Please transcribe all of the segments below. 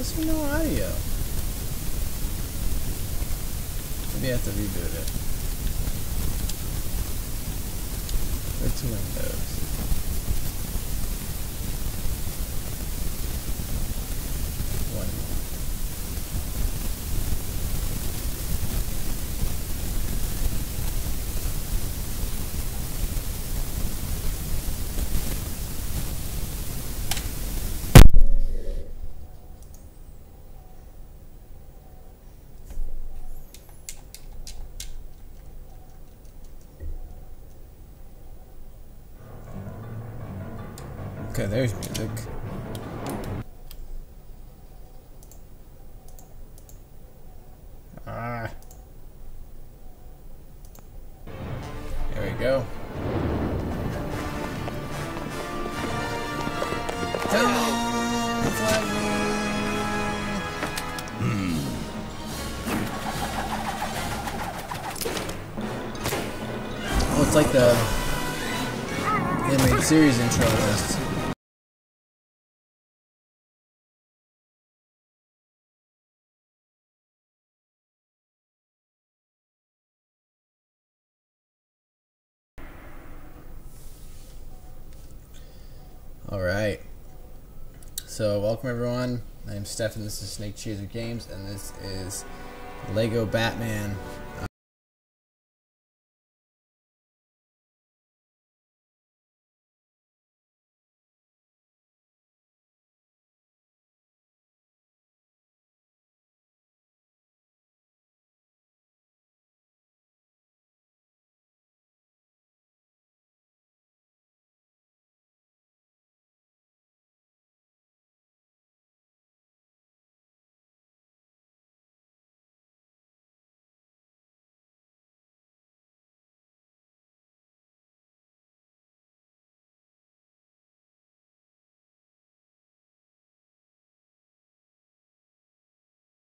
is there no audio? Maybe I have to reboot it. Go to Windows. One more. Okay, there's music. Ah. There we go. Hello, oh, it's like the animated series intro list. Alright, so welcome everyone, my name's Stefan, this is Snake Chaser Games, and this is Lego Batman.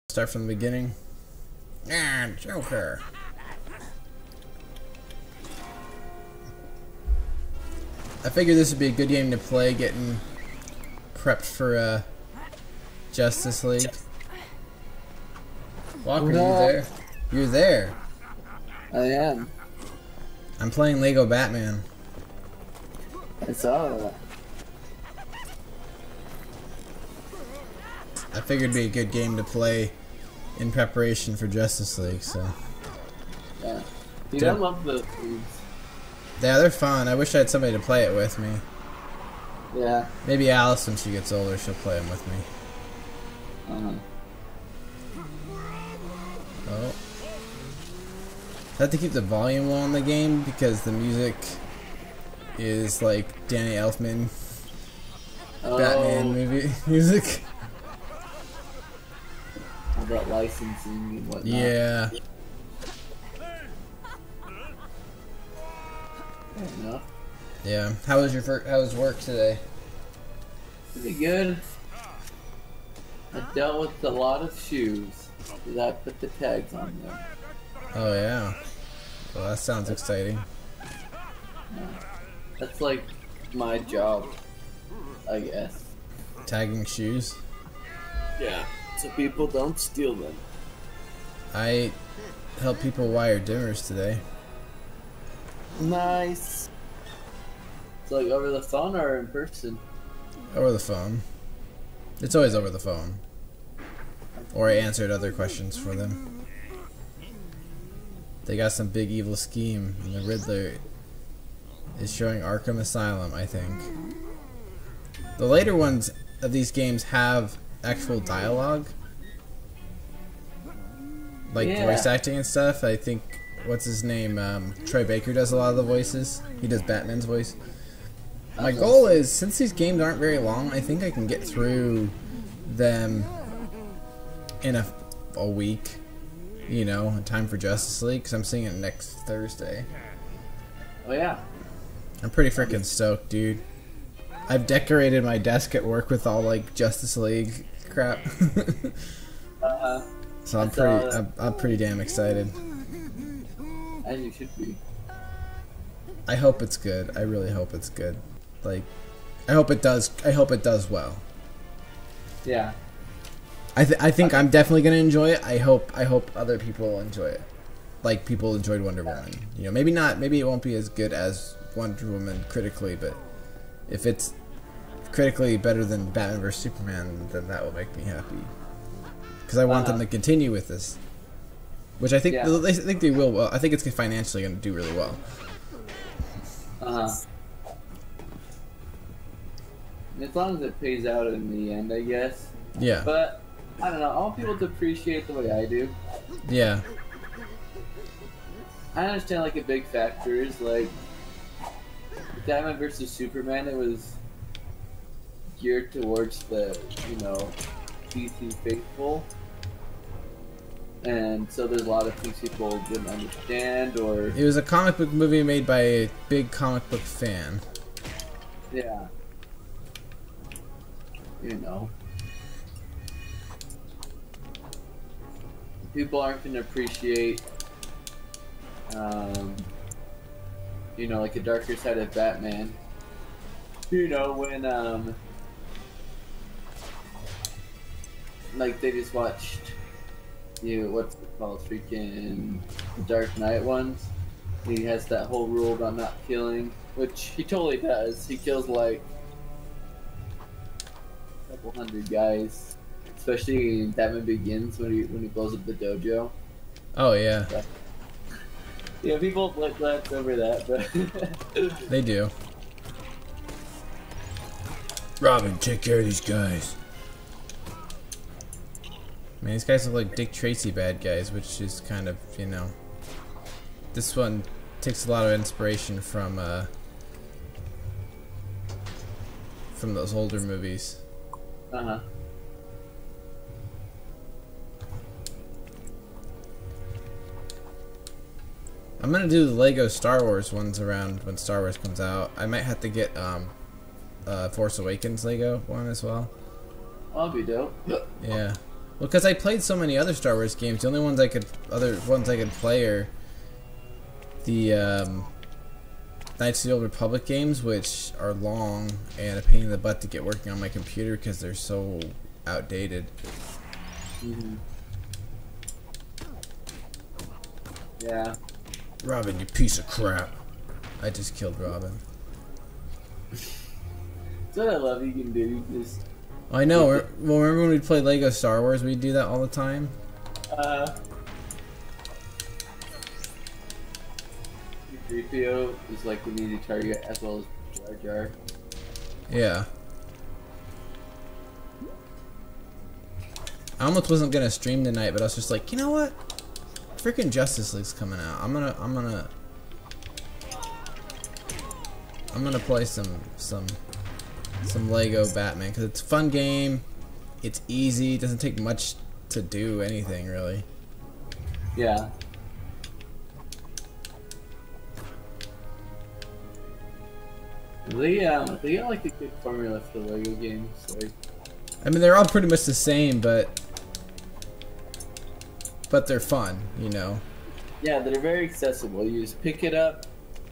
Start from the beginning. Ah, Joker. I figured this would be a good game to play, getting prepped for Justice League. Walker, you there? You're there. I am. I'm playing Lego Batman. I saw that. I figured it'd be a good game to play in preparation for Justice League, so. Yeah. Dude, I love those games. Yeah, they're fun. I wish I had somebody to play it with me. Yeah. Maybe Alice, when she gets older, she'll play them with me. Oh. I have to keep the volume low on the game because the music is like Danny Elfman Batman movie music. All that licensing and whatnot. Yeah. Fair enough. Yeah. How was work today? Pretty good. I dealt with a lot of shoes. Did I put the tags on them? Oh yeah. Well, that sounds exciting. Yeah. That's like my job, I guess. Tagging shoes. Yeah. So people don't steal them. I helped people wire dimmers today. Nice. It's like over the phone or in person? Over the phone. It's always over the phone. Or I answered other questions for them. They got some big evil scheme, and the Riddler is showing Arkham Asylum, I think. The later ones of these games have actual dialogue. Like voice acting and stuff. I think, what's his name? Troy Baker does a lot of the voices. He does Batman's voice. My goal is, since these games aren't very long, I think I can get through them in a week. You know, in time for Justice League, because I'm seeing it next Thursday. Oh yeah. I'm pretty freaking stoked, dude. I've decorated my desk at work with all like Justice League crap. So I'm pretty damn excited. As you should be. I hope it's good. I really hope it's good. Like, I hope it does well. Yeah. I think I'm definitely gonna enjoy it. I hope other people enjoy it. Like people enjoyed Wonder Woman. You know, maybe not. Maybe it won't be as good as Wonder Woman critically, but if it's critically better than Batman vs Superman, then that will make me happy. Because I want them to continue with this, which I think I think they will. Well, I think it's financially going to do really well. As long as it pays out in the end, I guess. Yeah. But I don't know. I want people to appreciate the way I do. Yeah. I understand like a big factor is like Batman vs Superman. It was geared towards the DC faithful, and so there's a lot of things people didn't understand, or it was a comic book movie made by a big comic book fan. Yeah. You know. People aren't going to appreciate, like a darker side of Batman. You know, when, like they just watched, what's it called, freaking the Dark Knight ones. He has that whole rule about not killing, which he totally does. He kills like a couple hundred guys, especially in Batman Begins when he blows up the dojo. Oh yeah. But, people like glance over that, but they do. Robin, take care of these guys. Man, these guys look like Dick Tracy bad guys, which is kind of, this one takes a lot of inspiration from those older movies. Uh-huh. I'm gonna do the Lego Star Wars ones around when Star Wars comes out. I might have to get Force Awakens Lego one as well. That'll be dope. Yeah. Well, because I played so many other Star Wars games, the only ones I could play are the Knights of the Old Republic games, which are long and a pain in the butt to get working on my computer because they're so outdated. Mm-hmm. Yeah. Robin, you piece of crap. I just killed Robin. That's what I love you can do. You just... I know. Well, remember when we played Lego Star Wars? We'd do that all the time. C-3PO is like the easy target as well as Jar Jar. Yeah. I almost wasn't gonna stream tonight, but I was just like, you know what? Freaking Justice League's coming out. I'm gonna play some Lego Batman because it's a fun game. It's easy. It doesn't take much to do anything really. Yeah. They got like a good formula for the Lego games. Like, I mean, they're all pretty much the same, but they're fun, Yeah, they're very accessible. You just pick it up.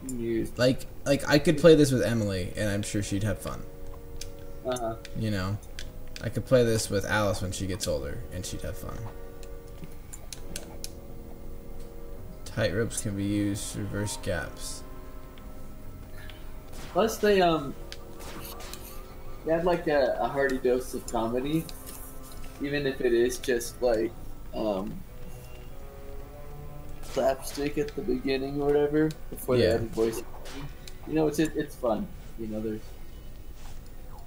And you like I could play this with Emily, and I'm sure she'd have fun. I could play this with Alice when she gets older, and she'd have fun. Tight ropes can be used to reverse gaps. Plus, they had like a hearty dose of comedy, even if it is just like slapstick at the beginning or whatever before they added voice. It's fun. There's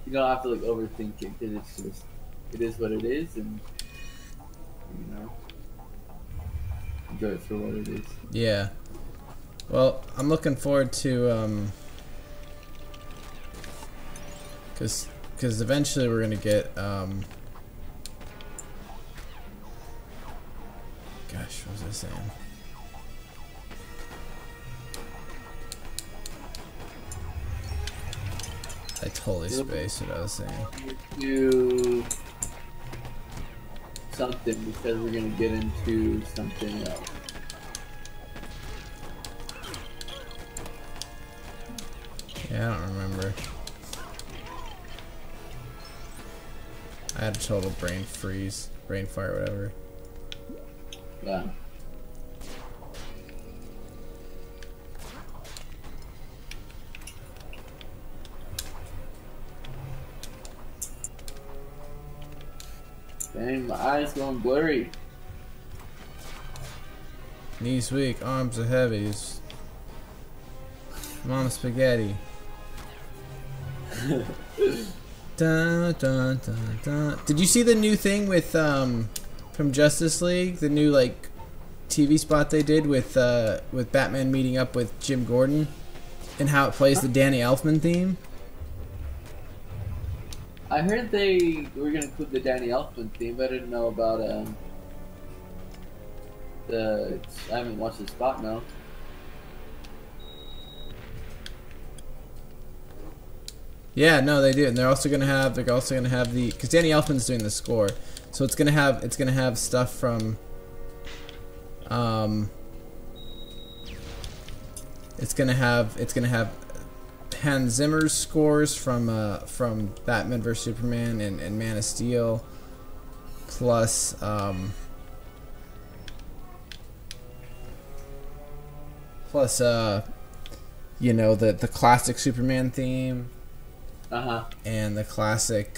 you don't have to like overthink it because it is what it is, and enjoy it for what it is. Yeah. Well, I'm looking forward to because eventually we're gonna get gosh, what was I saying? I totally spaced what I was saying. Do something because we're gonna get into something else. Yeah, I don't remember. I had a total brain freeze, brain fire, whatever. Yeah. Dang, my eyes going blurry. Knees weak, arms are heavy. Mama spaghetti. Dun, dun, dun, dun. Did you see the new thing with from Justice League? The new like TV spot they did with Batman meeting up with Jim Gordon, and how it plays the Danny Elfman theme. I heard they were gonna include the Danny Elfman theme, but I didn't know about I haven't watched the spot now. Yeah, no, they do, and they're also gonna have the because Danny Elfman's doing the score, so it's gonna have stuff from it's gonna have Hans Zimmer's scores from Batman vs Superman and Man of Steel, plus you know, the classic Superman theme. And the classic,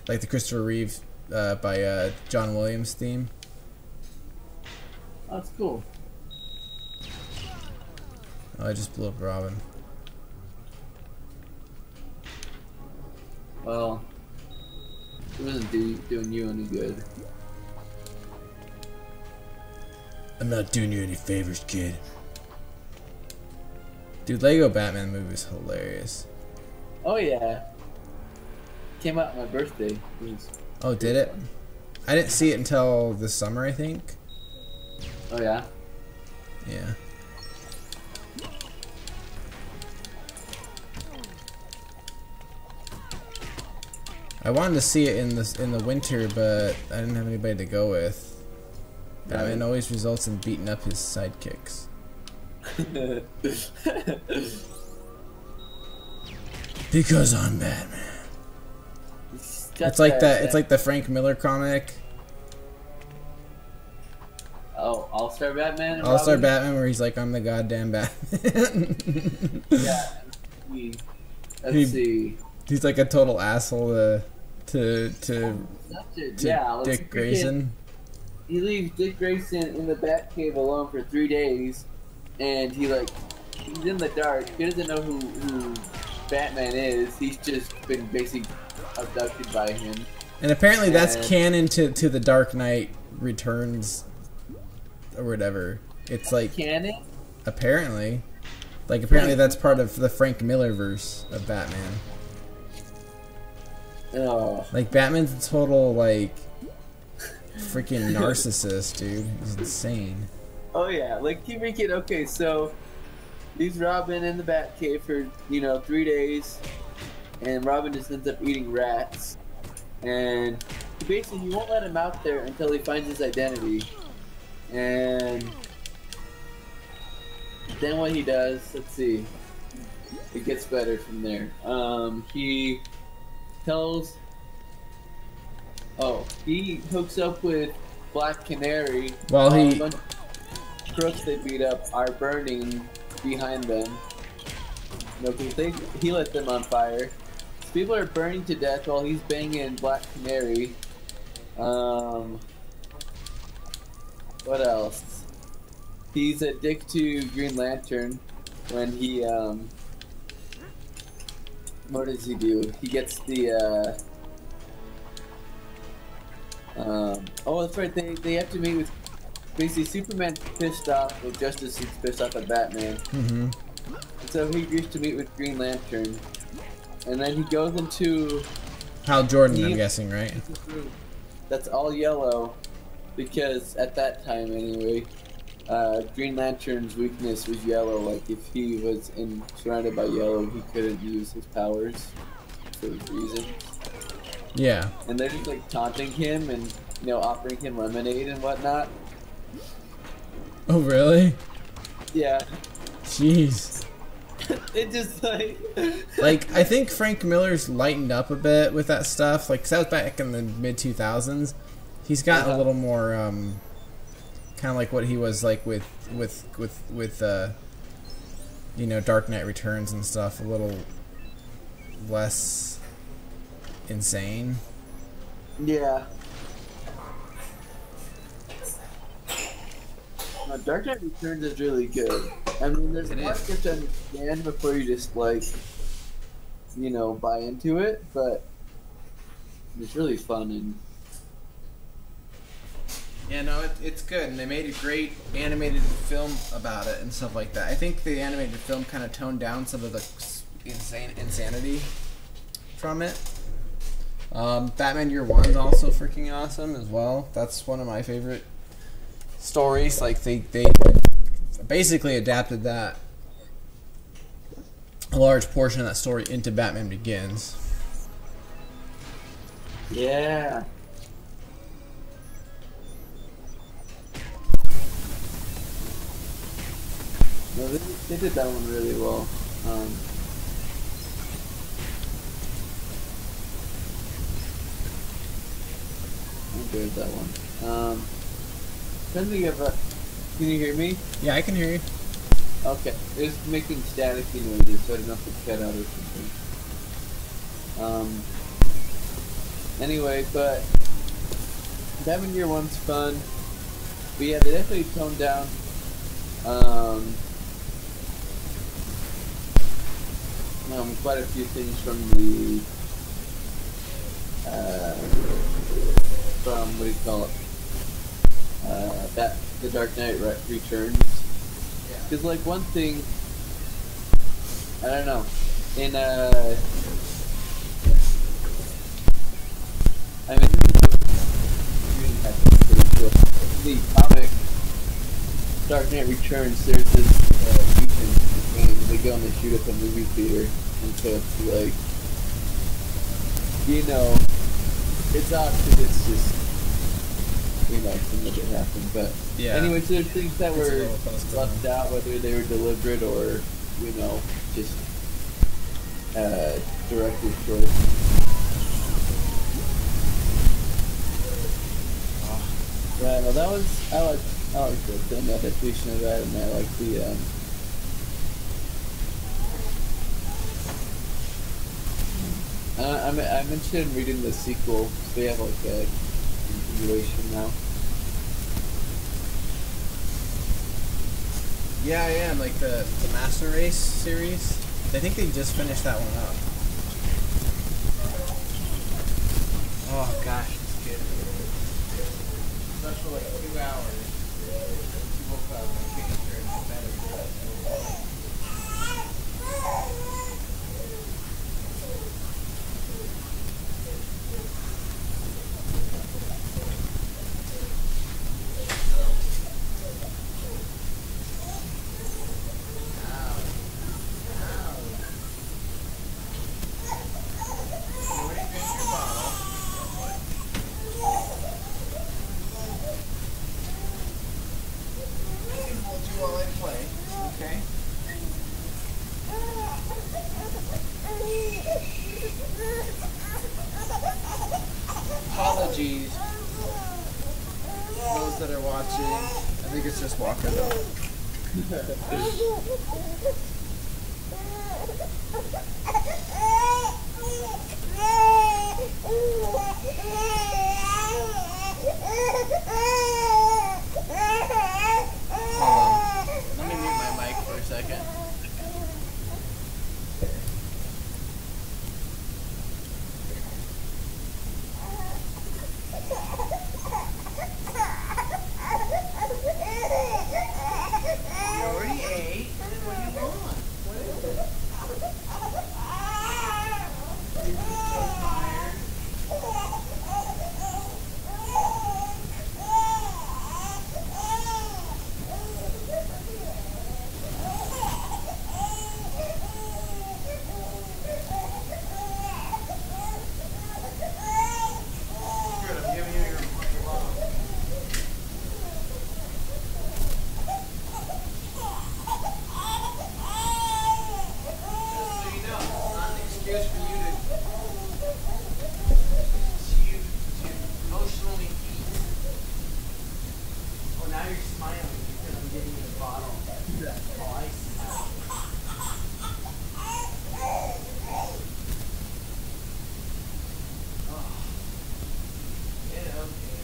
like the Christopher Reeve by John Williams theme. Oh, that's cool. Oh, I just blew up Robin. Well, it wasn't doing you any good. I'm not doing you any favors, kid. Dude, Lego Batman movie is hilarious. Oh yeah. Came out on my birthday. Oh, did it? I didn't see it until this summer, I think. Oh yeah? Yeah. I wanted to see it in the winter, but I didn't have anybody to go with. Batman always results in beating up his sidekicks. Because I'm Batman. It's like that. It's like the Frank Miller comic. Oh, All-Star Batman. All-Star Batman, where he's like, "I'm the goddamn Batman." Yeah. Let's see. He's like a total asshole to yeah, Dick Grayson. He leaves Dick Grayson in the Batcave alone for 3 days, and he's in the dark. He doesn't know who Batman is. He's just been basically abducted by him. And apparently that's canon to the Dark Knight Returns or whatever. It's like canon? Apparently. Like apparently that's part of the Frank Miller verse of Batman. Oh. Like Batman's a total like freaking narcissist, dude. He's insane. Oh yeah, like keep making okay, so he's Robin in the Batcave for, 3 days, and Robin just ends up eating rats, and basically he won't let him out there until he finds his identity, and then what he does, let's see, it gets better from there. He tells, he hooks up with Black Canary while a bunch of crooks they beat up are burning behind them. Because he lit them on fire. So people are burning to death while he's banging Black Canary. What else? He's a dick to Green Lantern when he, what does he do? He gets the, oh, that's right, they have to meet with, basically Superman's pissed off, or Justice League's pissed off at Batman. Mm-hmm. And so he agrees to meet with Green Lantern. And then he goes into Hal Jordan, I'm guessing, right? That's all yellow, because at that time anyway, Green Lantern's weakness was yellow. Like if he was surrounded by yellow, he couldn't use his powers for reasons. Yeah. And they're just like taunting him and offering him lemonade and whatnot. Oh really? Yeah. Jeez. It just like I think Frank Miller's lightened up a bit with that stuff. Like 'cause that was back in the mid 2000s. He's gotten a little more kind of like what he was like with you know, Dark Knight Returns and stuff. A little less insane. Yeah. No, Dark Knight Returns is really good. I mean, there's a lot you have to understand before you just, like, you know, buy into it, but it's really fun and... Yeah, no, it's good, and they made a great animated film about it and stuff like that. I think the animated film kind of toned down some of the insanity from it. Batman Year One's also freaking awesome as well. That's one of my favorite stories. Like they basically adapted that, a large portion of that story, into Batman Begins. Yeah. No, they did that one really well. I enjoyed that one. Trying to think of can you hear me? Yeah, I can hear you. Okay, it's making staticky noises, so I don't know if it's cut out or something. Anyway, but Batman Year One's fun. But yeah, they definitely toned down quite a few things from the from what do you call it? The Dark Knight Returns. Because like one thing, I don't know, in I mean, the comic Dark Knight Returns, there's this agent and they go and they shoot up a movie theater, and so it's like, you know, it's odd because it's just, you know, something that happened. But yeah. Anyway, so there's things that were left out, whether they were deliberate or, you know, just director's choice. Yeah, well, that was, I like the film adaptation of that, and I like the I'm interested in reading the sequel. So they have like a continuation now. Yeah, I am. Like the Master Race series. I think they just finished that one up. Oh gosh, it's good. That's for like 2 hours. She woke up and changed her into bed. Apologies, those that are watching. I think it's just Walker though. Hold on. Let me mute my mic for a second. You already ate. What do you want? excuse for you to emotionally eat. Oh, now you're smiling because I'm giving you a bottle. Oh, I see. Oh. Yeah, okay.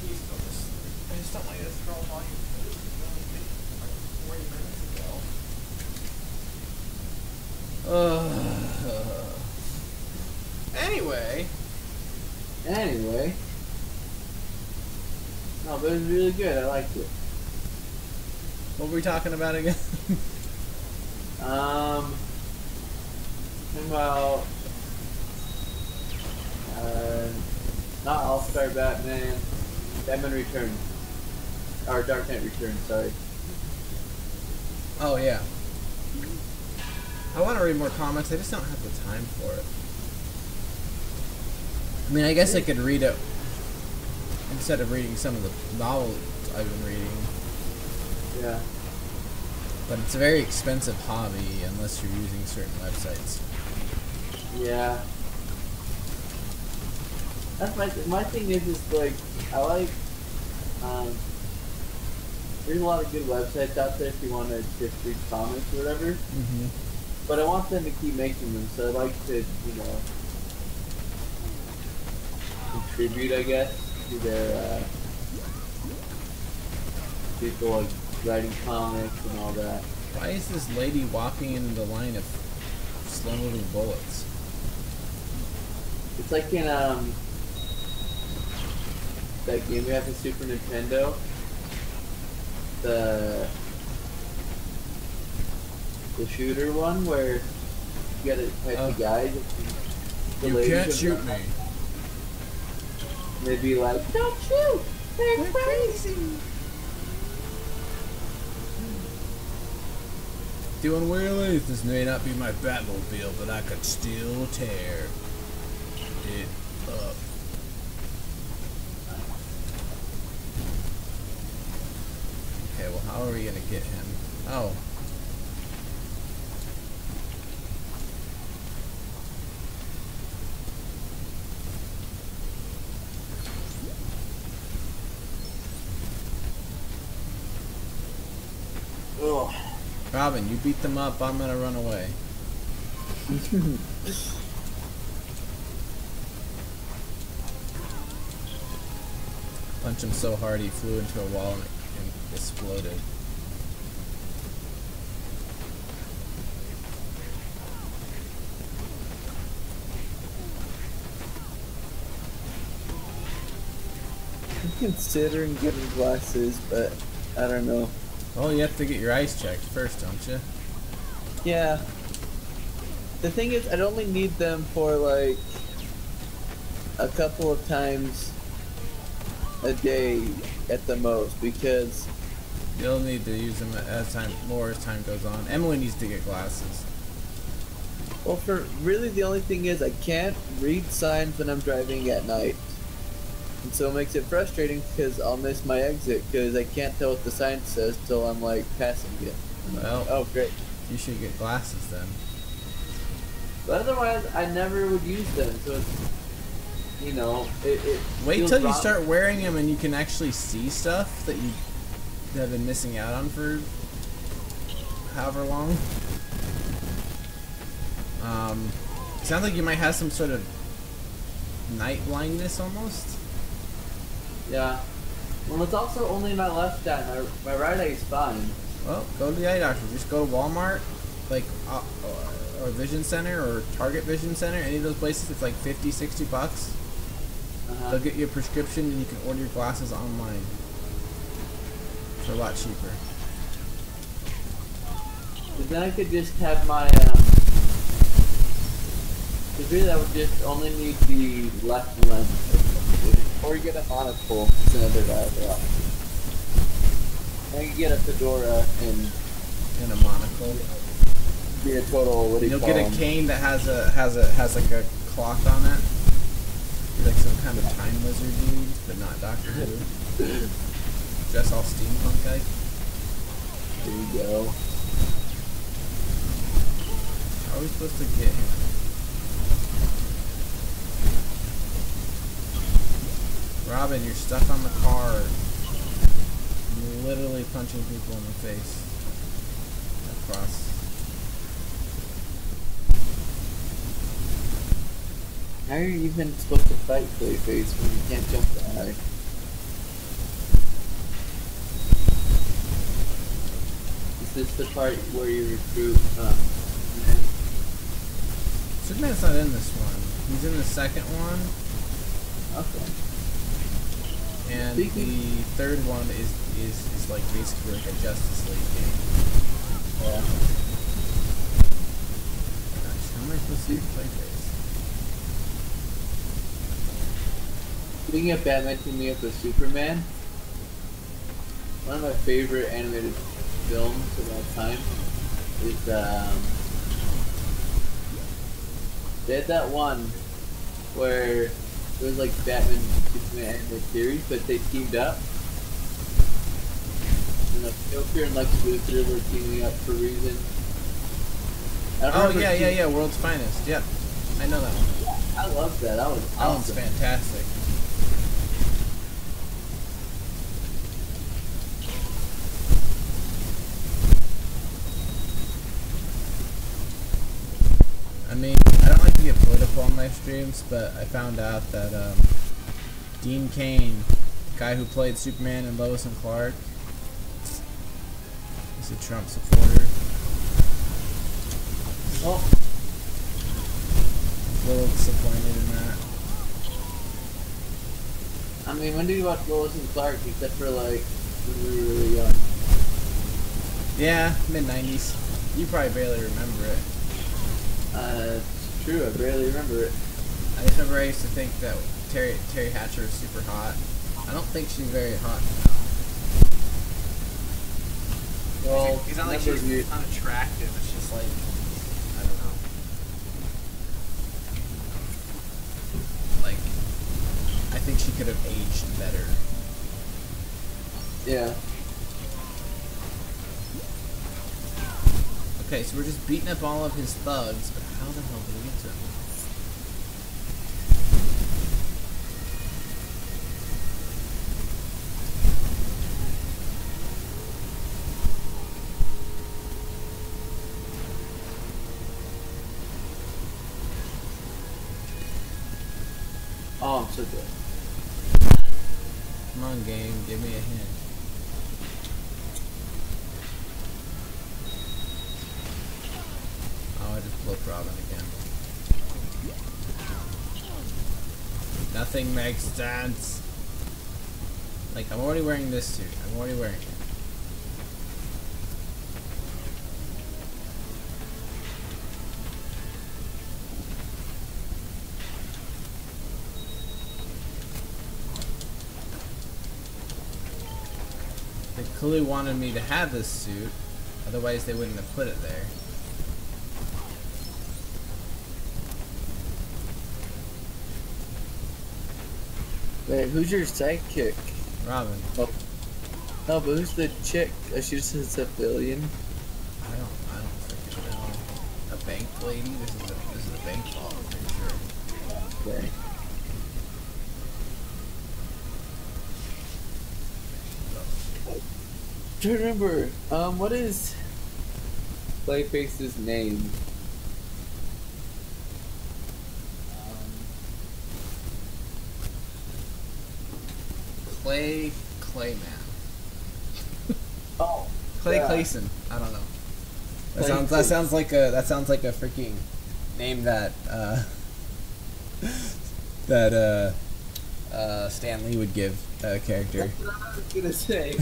Please go to sleep. I just don't want you to throw all your food. You only did like 40 minutes ago. Anyway. No, but it was really good. I liked it. What were we talking about again? Talking about not All-Star Batman, Batman Returns, or Dark Knight Returns. Sorry. Oh yeah. I want to read more comics. I just don't have the time for it. I mean, I guess I could read it instead of reading some of the novels I've been reading. Yeah. But it's a very expensive hobby unless you're using certain websites. Yeah. That's my thing is like, I like, there's a lot of good websites out there if you want to just read comics or whatever. Mm-hmm. But I want them to keep making them, so I like to, you know, contribute, I guess, to their, people like writing comics and all that. Why is this lady walking into the line of slow-moving bullets? It's like in, that game we have for Super Nintendo. The shooter one where you gotta fight the guys. You can't shoot me. They'd be like, "Don't shoot! They're crazy!" Doing wheelies. This may not be my Batmobile, but I could still tear it up. Okay, well, how are we gonna get him? Oh. Ugh. Robin, you beat them up, I'm gonna run away. Punch him so hard he flew into a wall and exploded. I'm considering getting glasses, but I don't know. Well, you have to get your eyes checked first, don't you? Yeah. The thing is, I'd only need them for like a couple of times a day at the most, because you'll need to use them as time goes on. Emily needs to get glasses. Well, for really the only thing is I can't read signs when I'm driving at night. And so it makes it frustrating because I'll miss my exit because I can't tell what the sign says till I'm like passing it. Well, oh great. You should get glasses then. But otherwise, I never would use them. So it's, you know, it wait till you start wearing them and you can actually see stuff that you have been missing out on for however long. Sounds like you might have some sort of night blindness almost. Yeah. Well, it's also only my left eye. My right eye is fine. Well, go to the eye doctor. Just go to Walmart, like, or Vision Center, or Target Vision Center. Any of those places, it's like $50, $60. They'll get you a prescription, and you can order your glasses online for a lot cheaper. But then I could just have my, because really I would just only need the left lens. Or you get a monocle. It's another dial. I can get a fedora and a monocle. Be a total. What do you You'll call get them? a cane that has like a cloth on it, like some kind of time lizard dude, but not Doctor Who. Dress all steampunk like. There you go. How are we supposed to get him? Robin, you're stuck on the car. You're literally punching people in the face. Across. How are you even supposed to fight Clayface when you can't jump that high? Is this the part where you recruit, Superman? Superman's not in this one. He's in the second one. Okay. And the third one is like basically like a Justice League game. Yeah. Gosh, how am I supposed to play this? Speaking of Batman teaming up with Superman, one of my favorite animated films of all time is they had that one where it was like Batman and Superman animated series, but they teamed up. And like Joker and Lex Luthor were teaming up for a reason. Oh yeah, World's Finest. Yep, I know that one. I love that. That was That one's awesome. fantastic. I mean, I don't like to get political on my streams, but I found out that Dean Cain, the guy who played Superman and Lois and Clark, is a Trump supporter. Oh, A little disappointed in that. I mean, when did you watch Lois and Clark except for like when we were really young? Yeah, mid-90s. You probably barely remember it. It's true. I barely remember it. I just remember I used to think that Terry Hatcher was super hot. I don't think she's very hot now. Well, It's not like she's unattractive, it's just like, I don't know. Like, I think she could have aged better. Yeah. Okay, so we're just beating up all of his thugs, but how the hell did we get to him? Oh, I'm so good. Come on, game, give me a hint. Oh, I just blew up Robin again. Nothing makes sense. Like, I'm already wearing this suit. I'm already wearing it. They clearly wanted me to have this suit, otherwise they wouldn't have put it there. Wait, who's your sidekick? Robin, Oh. No, but who's the chick? Is she just a civilian? I don't freaking know. A bank lady? This is a bank vault, I'm pretty sure. Okay. I'm trying to remember. What is Clayface's name? Clayman. Oh, Clay yeah. Clayson. I don't know. That Clay sounds like a freaking name that Stan Lee would give a character. That's what I was gonna say.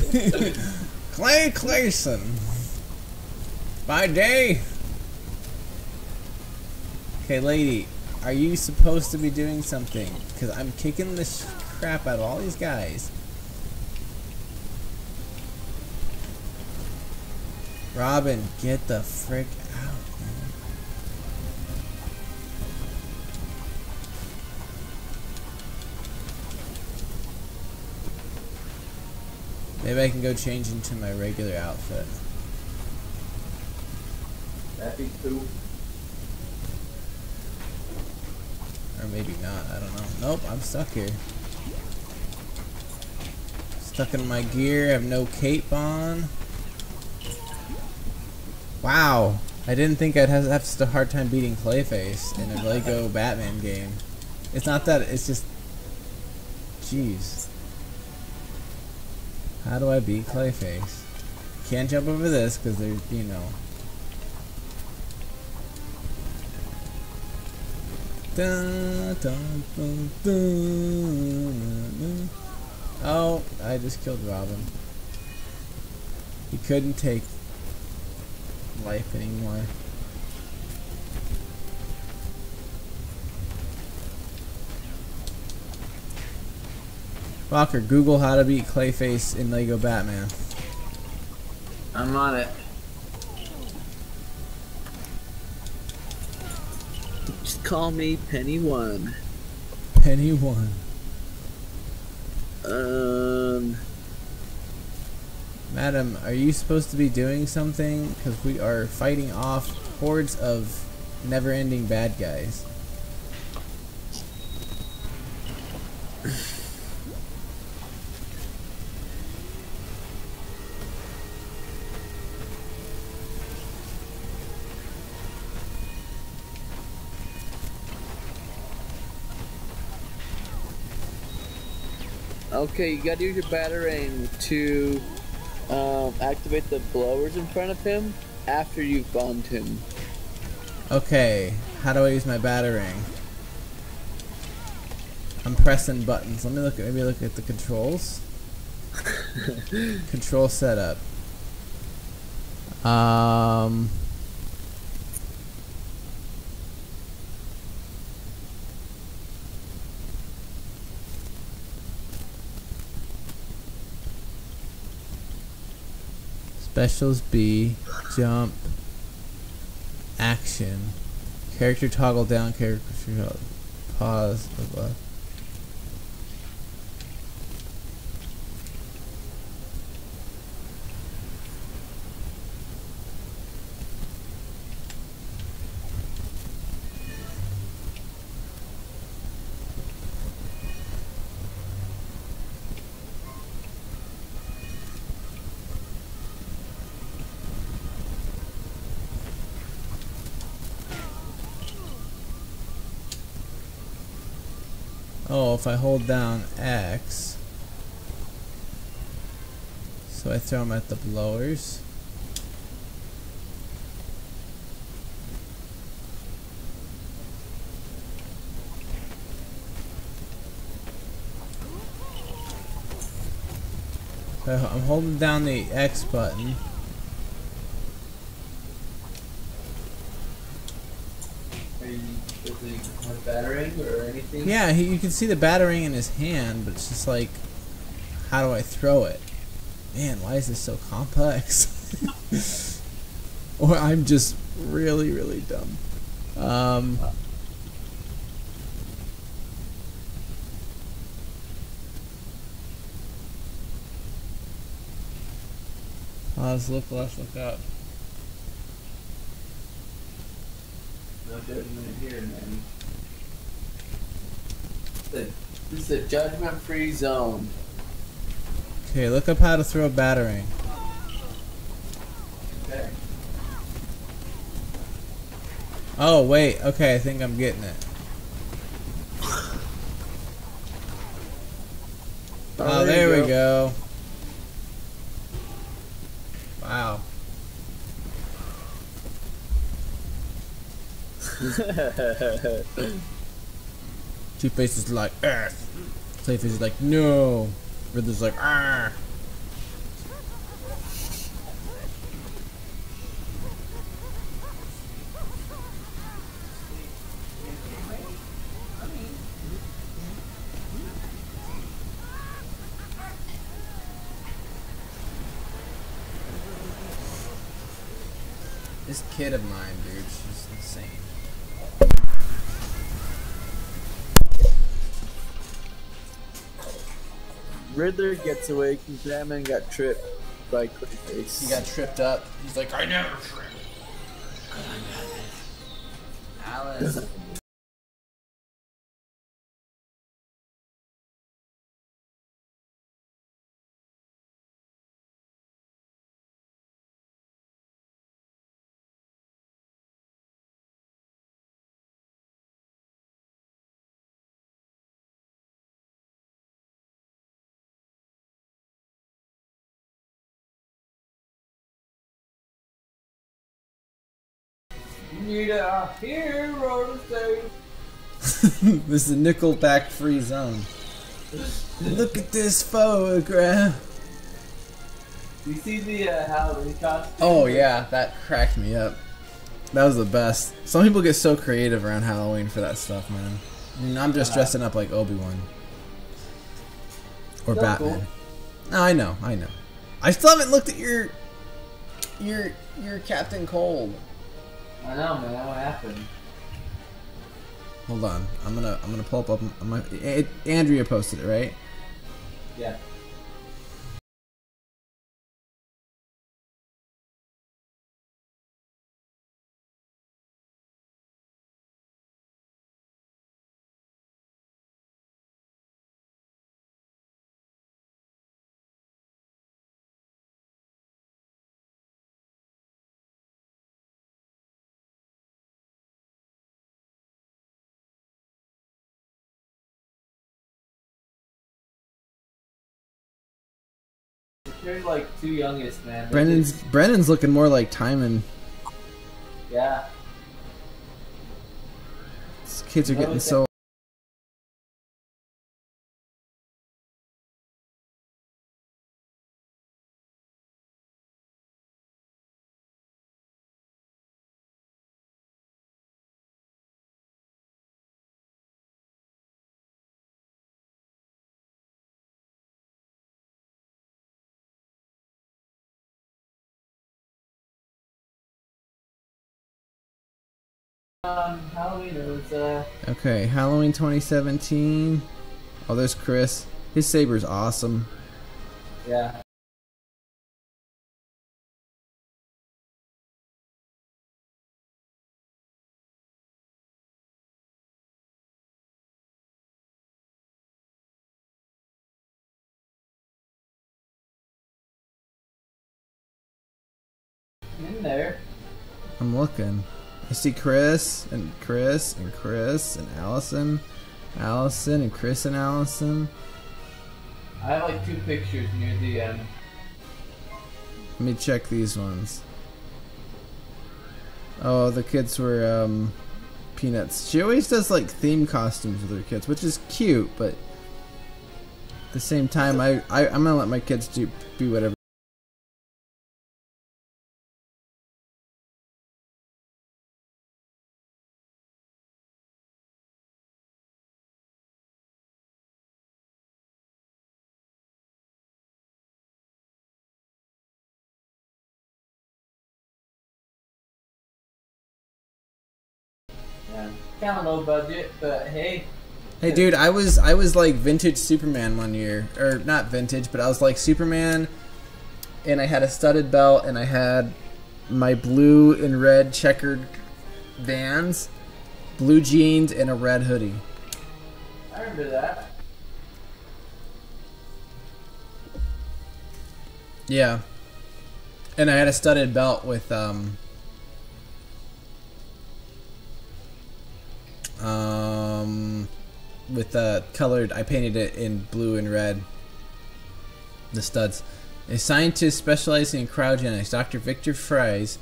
Clay Clayson. By day. Okay, lady, are you supposed to be doing something? Because I'm kicking the crap out of all these guys. Robin, get the frick out, man. Maybe I can go change into my regular outfit. That'd be cool. Or maybe not, I don't know. Nope, I'm stuck here. Stuck in my gear, I have no cape on. Wow, I didn't think I'd have such a hard time beating Clayface in a Lego Batman game. It's not that, it's just... Jeez. How do I beat Clayface? Can't jump over this because they're, you know... Dun, dun, dun, dun. Oh, I just killed Robin. He couldn't take life anymore. Walker, Google how to beat Clayface in Lego Batman. I'm on it. Just call me Penny One. Penny One. Madam, are you supposed to be doing something? Because we are fighting off hordes of never-ending bad guys. Okay, you gotta use your Batarang to activate the blowers in front of him after you've bombed him. Okay, how do I use my Batarang? I'm pressing buttons. Let me look at the controls. Control setup. Specials B, jump, action, character toggle down, character toggle, pause, blah blah. Oh, if I hold down X, so I throw them at the blowers. So I'm holding down the X button. Batarang or anything? Yeah, you can see the Batarang in his hand, but it's just like, how do I throw it? Man, why is this so complex? Or I'm just really, really dumb. Pause, look left, look up. No judgment here, man. This is a judgment-free zone. Okay, look up how to throw a Batarang. Okay. Oh, wait. Okay, I think I'm getting it. Oh, there we go. Wow. Two-Face is like, Clayface is like, no. Riddler's like, ah. This kid of mine, dude, she's insane. Riddler gets away because Batman got tripped by Clayface. He got tripped up. He's like, I never tripped. Alice. need a hero to save. This is a Nickelback free zone. Look at this photograph. You see the Halloween costume? Oh yeah, that cracked me up. That was the best. Some people get so creative around Halloween for that stuff, man. I mean, I'm just dressing up like Obi-Wan. Or Batman. Cool. No, I know. I still haven't looked at your Captain Cold. I know, man. What happened? Hold on. I'm gonna pull up my. Andrea posted it, right? Yeah. They're like two youngest, man. Brennan's looking more like Timon. Yeah. These kids are getting so. Halloween was Okay, Halloween 2017. Oh, there's Chris. His saber's awesome. Yeah. In there. I'm looking. I see Chris and Chris and Chris and Allison and Chris and Allison. I have like 2 pictures near the end. Let me check these ones. Oh, the kids were Peanuts. She always does like theme costumes with her kids, which is cute, but at the same time, I'm gonna let my kids do whatever. Yeah. Kind of low budget, but hey. Hey dude, I was like vintage Superman one year, or not vintage, but I was like Superman, and I had a studded belt, and I had my blue and red checkered Vans, blue jeans, and a red hoodie. I remember that. Yeah, and I had a studded belt with colored. I painted it in blue and red. The studs. A scientist specializing in cryogenics, Dr. Victor Fries,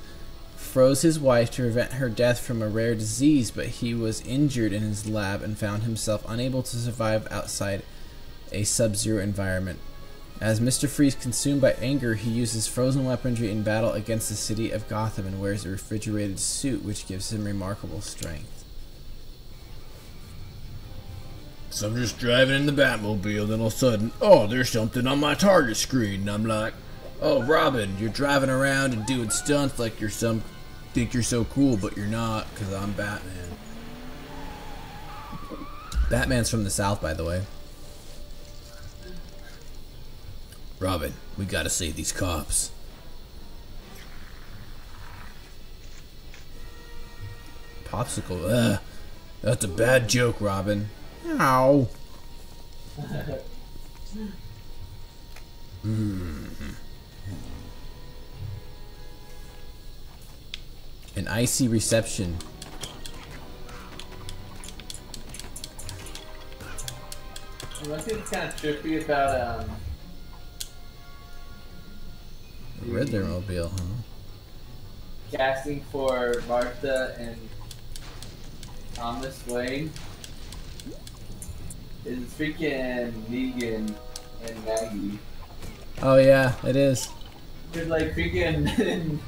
froze his wife to prevent her death from a rare disease, but he was injured in his lab and found himself unable to survive outside a sub-zero environment. As Mr. Freeze, consumed by anger, he uses frozen weaponry in battle against the city of Gotham and wears a refrigerated suit, which gives him remarkable strength. So I'm just driving in the Batmobile, then all of a sudden, oh, there's something on my target screen, and I'm like, oh, Robin, you're driving around and doing stunts like think you're so cool, but you're not, because I'm Batman. Batman's from the South, by the way. Robin, we gotta save these cops. Popsicle, that's a bad joke, Robin. Ow. An icy reception. One thing that's kind of trippy about the Riddler mobile, huh? casting for Martha and Thomas Wayne is freaking Negan and Maggie. Oh yeah, it is. It's like freaking in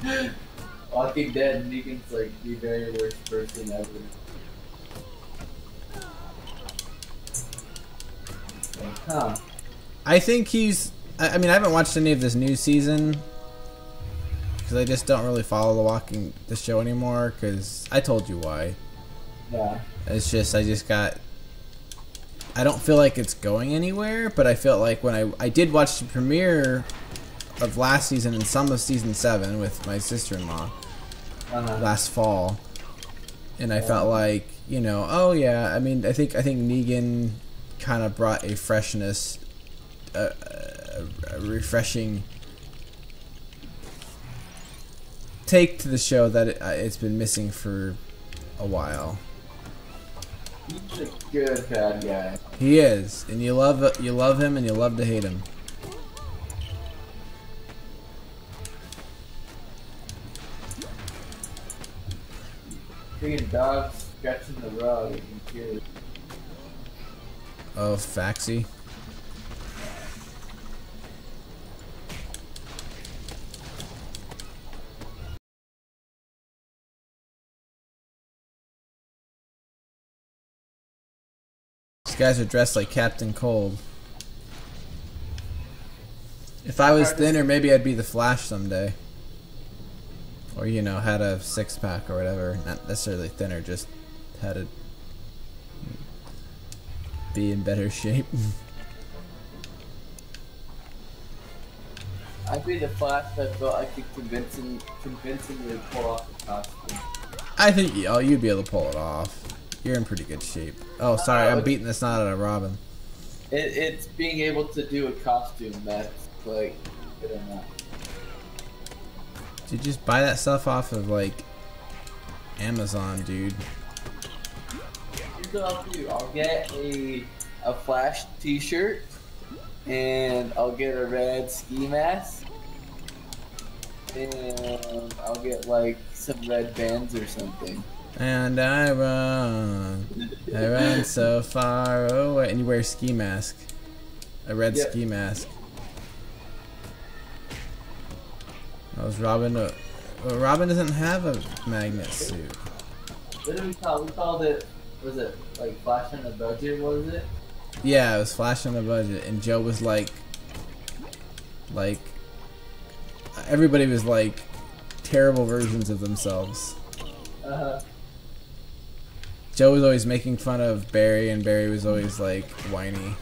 Walking Dead, Negan's like the very worst person ever. Like, huh. I think he's. I mean, I haven't watched any of this new season because I just don't really follow the show anymore. Because I told you why. Yeah. It's just I don't feel like it's going anywhere. But I felt like when I did watch the premiere of last season and some of season 7 with my sister-in-law last fall, and I felt like, you know, oh yeah. I mean, I think Negan kind of brought a freshness. A refreshing take to the show that it's been missing for a while. He's a good bad guy. He is, and you love him and you love to hate him. Freaking dogs scratching the rug. You can hear it. Oh, Faxi. These guys are dressed like Captain Cold. If I was thinner, maybe I'd be the Flash someday. Or, you know, had a six-pack or whatever. Not necessarily thinner, just had to be in better shape. I'd be the Flash that felt I could convincingly pull off the costume. I think you'd be able to pull it off. You're in pretty good shape. Oh, sorry, I'm beating the snot out of Robin. It's being able to do a costume that's like good enough. Did you just buy that stuff off of like Amazon, dude? Here's what I'll do. I'll get a Flash t-shirt and I'll get a red ski mask and I'll get like some red bands or something. And I run so far away. And you wear a ski mask. A red ski mask. That was Robin. Well, Robin doesn't have a magnet suit. What did we call it? We called it, was it like Flash on the Budget, what was it? Yeah, it was Flash on the Budget. And Joe was like, everybody was like terrible versions of themselves. Joe was always making fun of Barry, and Barry was always like whiny.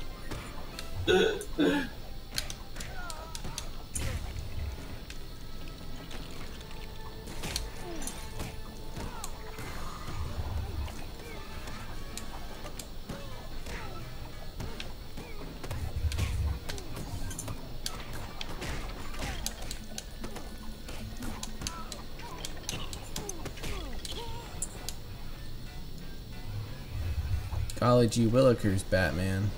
Golly gee willikers, Batman.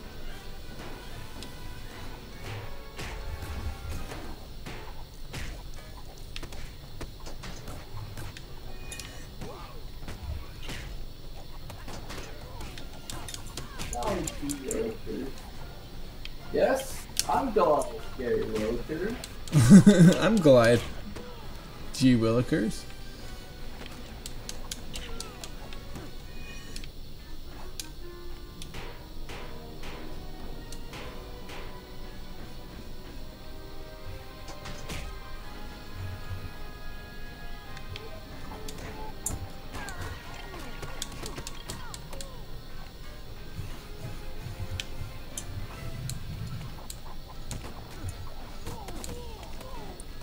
Yes, I'm Goliath, Gary Williker. I'm Goliath G. Willikers.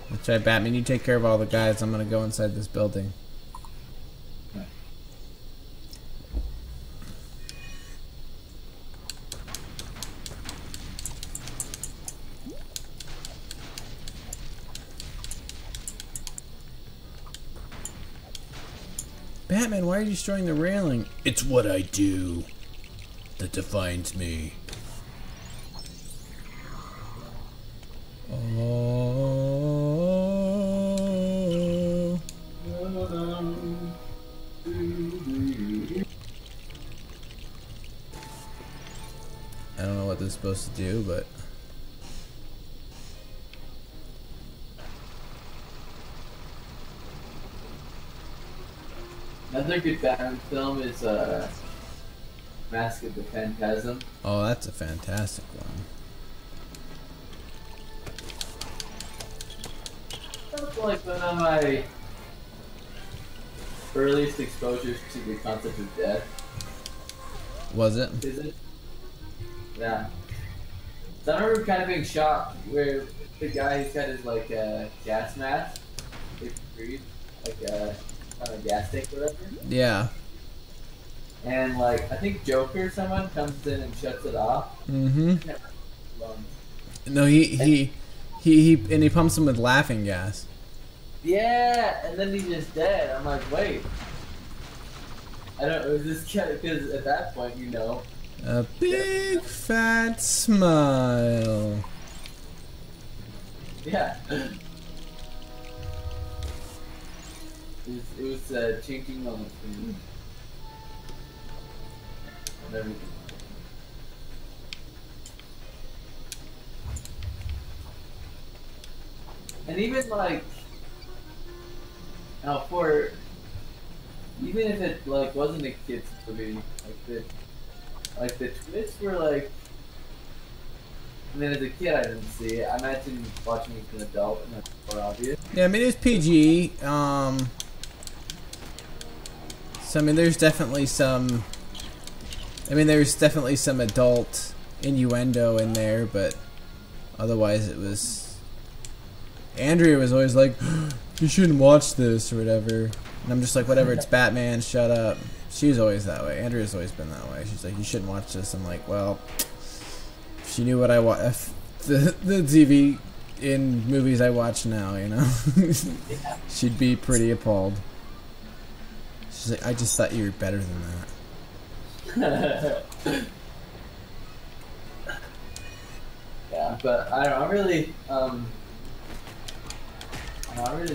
That's right, Batman, you take care of all the guys. I'm gonna go inside this building. Batman, why are you destroying the railing? It's what I do that defines me. Oh. was supposed to do, but another good Batman film is Mask of the Phantasm. oh, that's a fantastic one. That's like one of my earliest exposures to the concept of death. Was it? Is it? Yeah. So I remember kind of being shocked where the guy who's got his like gas mask, they breathe like a kind of gas tank or whatever. Yeah. And like I think Joker, someone comes in and shuts it off. Mm-hmm. No, he and he pumps him with laughing gas. Yeah, and then he's just dead. I'm like, wait. I don't. It was this kind because at that point, you know. A big fat smile. Yeah. It was a changing moment for me. And everything. And even like, now for even if it like wasn't a kids movie, like the twists were like. I mean, as a kid, I didn't see it. I imagine watching it as an adult, and that's more obvious. Yeah, I mean it was PG. So I mean, there's definitely some. I mean, there's definitely some adult innuendo in there, but otherwise it was. Andrea was always like, "You shouldn't watch this" or whatever, and I'm just like, "Whatever, it's Batman. Shut up." She's always that way. Andrea's always been that way. She's like, "You shouldn't watch this." I'm like, "Well, if she knew what I watch, the TV in movies I watch now, you know, she'd be pretty appalled." She's like, "I just thought you were better than that." Yeah, but I don't know, I really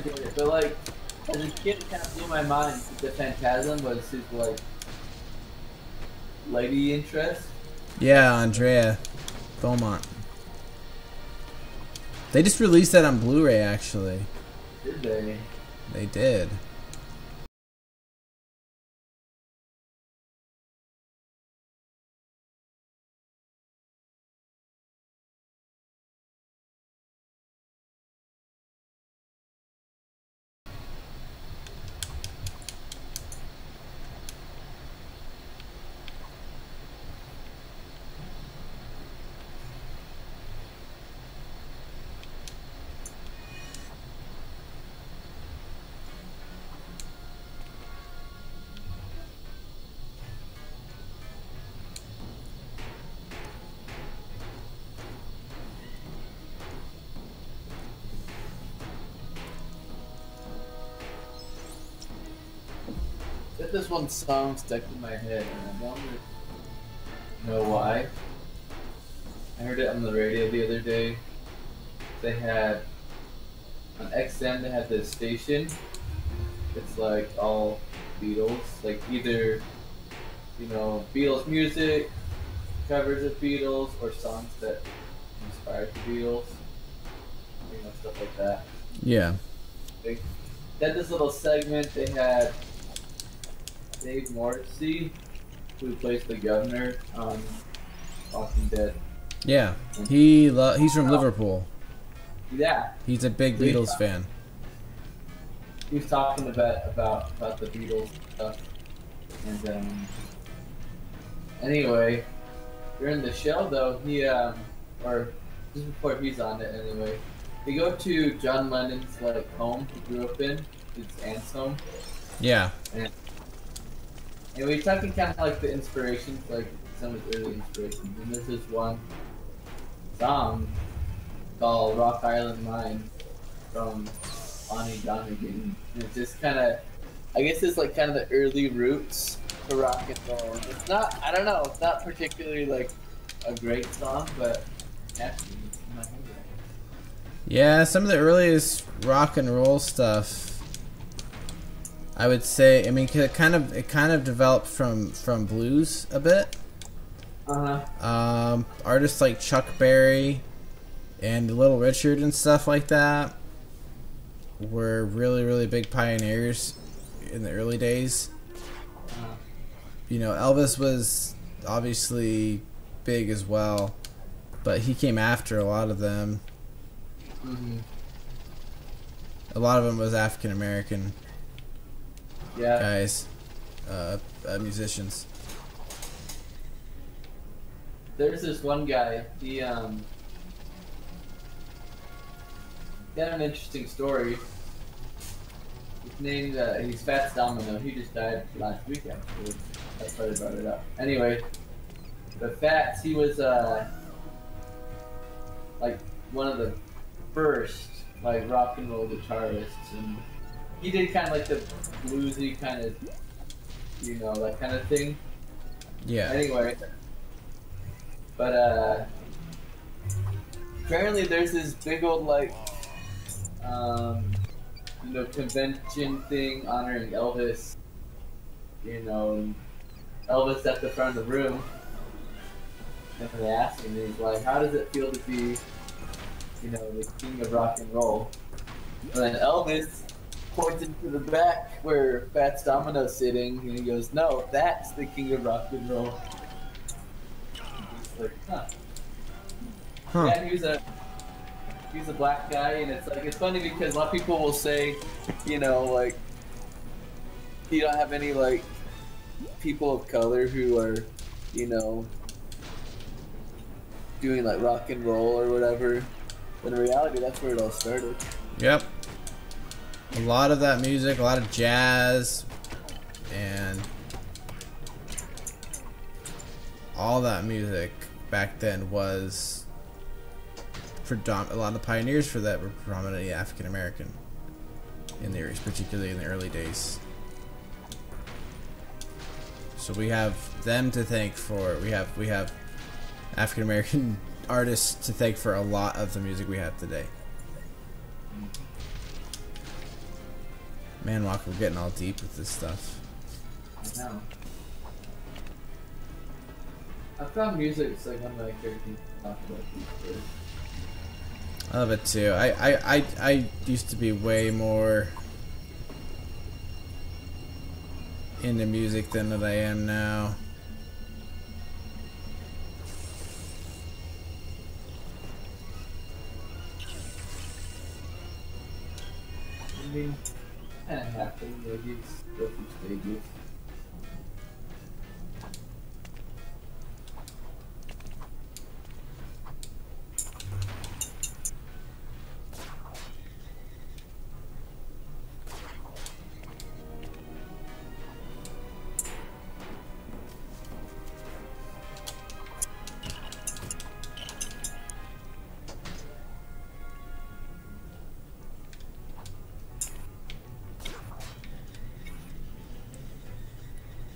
did it. But like, as a kid, it kind of blew my mind. The Phantasm was his like lady interest. Yeah, Andrea Beaumont. They just released that on Blu-ray, actually. Did they? They did. Get this one song stuck in my head, and I don't know why. I heard it on the radio the other day. They had on XM. They had this station. It's like all Beatles, like either Beatles music, covers of Beatles, or songs that inspired the Beatles. Stuff like that. Yeah. They had this little segment. They had Dave Morrissey, who plays the governor on Walking Dead. Yeah. He's from Liverpool. Yeah. He's a big Beatles fan. He was talking about the Beatles stuff, and anyway, during the show though, he or just before he's on it anyway, they go to John Lennon's like home he grew up in, his aunt's home. Yeah. And we're talking kind of like the inspirations, like some of his early inspirations. And there's this one song called Rock Island Line from Bonnie Donegan. And it's just kind of, I guess it's like kind of the early roots to rock and roll. It's not, I don't know, it's not particularly like a great song, but actually it's in my head. Yeah, some of the earliest rock and roll stuff, I would say. I mean, it kind of developed from blues a bit. Artists like Chuck Berry and Little Richard and stuff like that were really, really big pioneers in the early days. You know, Elvis was obviously big as well, but he came after a lot of them. A lot of them was African American guys, musicians. There's this one guy. He got an interesting story. His name, he's Fats Domino. He just died last week, actually. That's why I brought it up. Anyway, the Fats, he was like one of the first like rock and roll guitarists, and he did kind of like the bluesy kind of, you know, that kind of thing. Yeah. Anyway, but apparently there's this big old like you know, convention thing honoring Elvis. You know, and Elvis at the front of the room, and they asked him, and he's like, "How does it feel to be, you know, the king of rock and roll?" And then Elvis pointed to the back where Fats Domino's sitting, and he goes, "No, that's the king of rock and roll." He's like, huh. Yeah, he's a black guy, and it's like, it's funny because a lot of people will say, you know, like, you don't have any like people of color who are, you know, doing like rock and roll or whatever. But in reality, that's where it all started. Yep. A lot of that music, a lot of jazz, and all that music back then was a lot of the pioneers for that were predominantly African American, particularly in the early days. So we have them to thank for. We have African American artists to thank for a lot of the music we have today. Man, Walker, we're getting all deep with this stuff. I know. I found music is like one of my favorite things to talk about these days. I love it too. I used to be way more into music than what I am now. I mean, kind of happen. You just go through stages.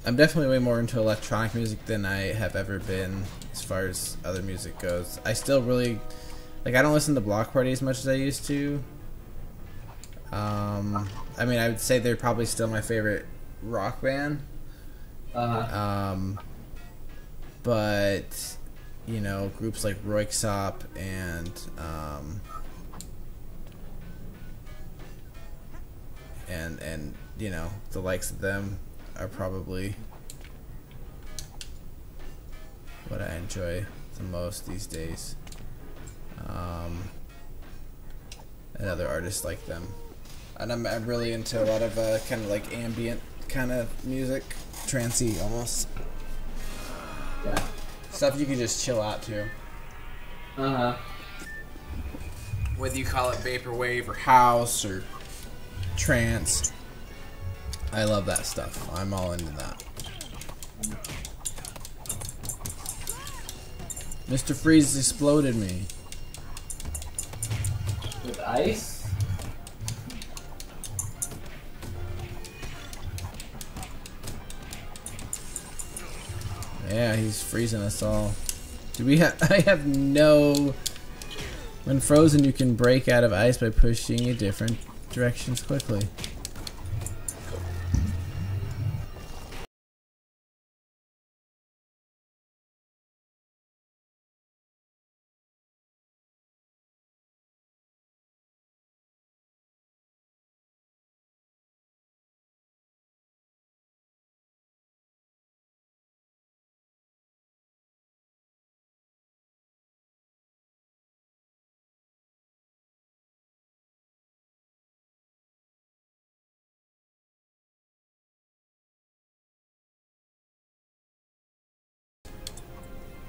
I'm definitely way more into electronic music than I have ever been as far as other music goes. I still really, like, I don't listen to Block Party as much as I used to. I mean, I would say they're probably still my favorite rock band. But, you know, groups like Röyksopp and you know, the likes of them are probably what I enjoy the most these days. And other artists like them. And I'm really into a lot of kind of like ambient kind of music, trancey almost. Yeah. Stuff you can just chill out to. Whether you call it vaporwave or house or trance, I love that stuff. I'm all into that. Mr. Freeze exploded me. With ice? Yeah, he's freezing us all. Do we have? I have no. When frozen, you can break out of ice by pushing in different directions quickly.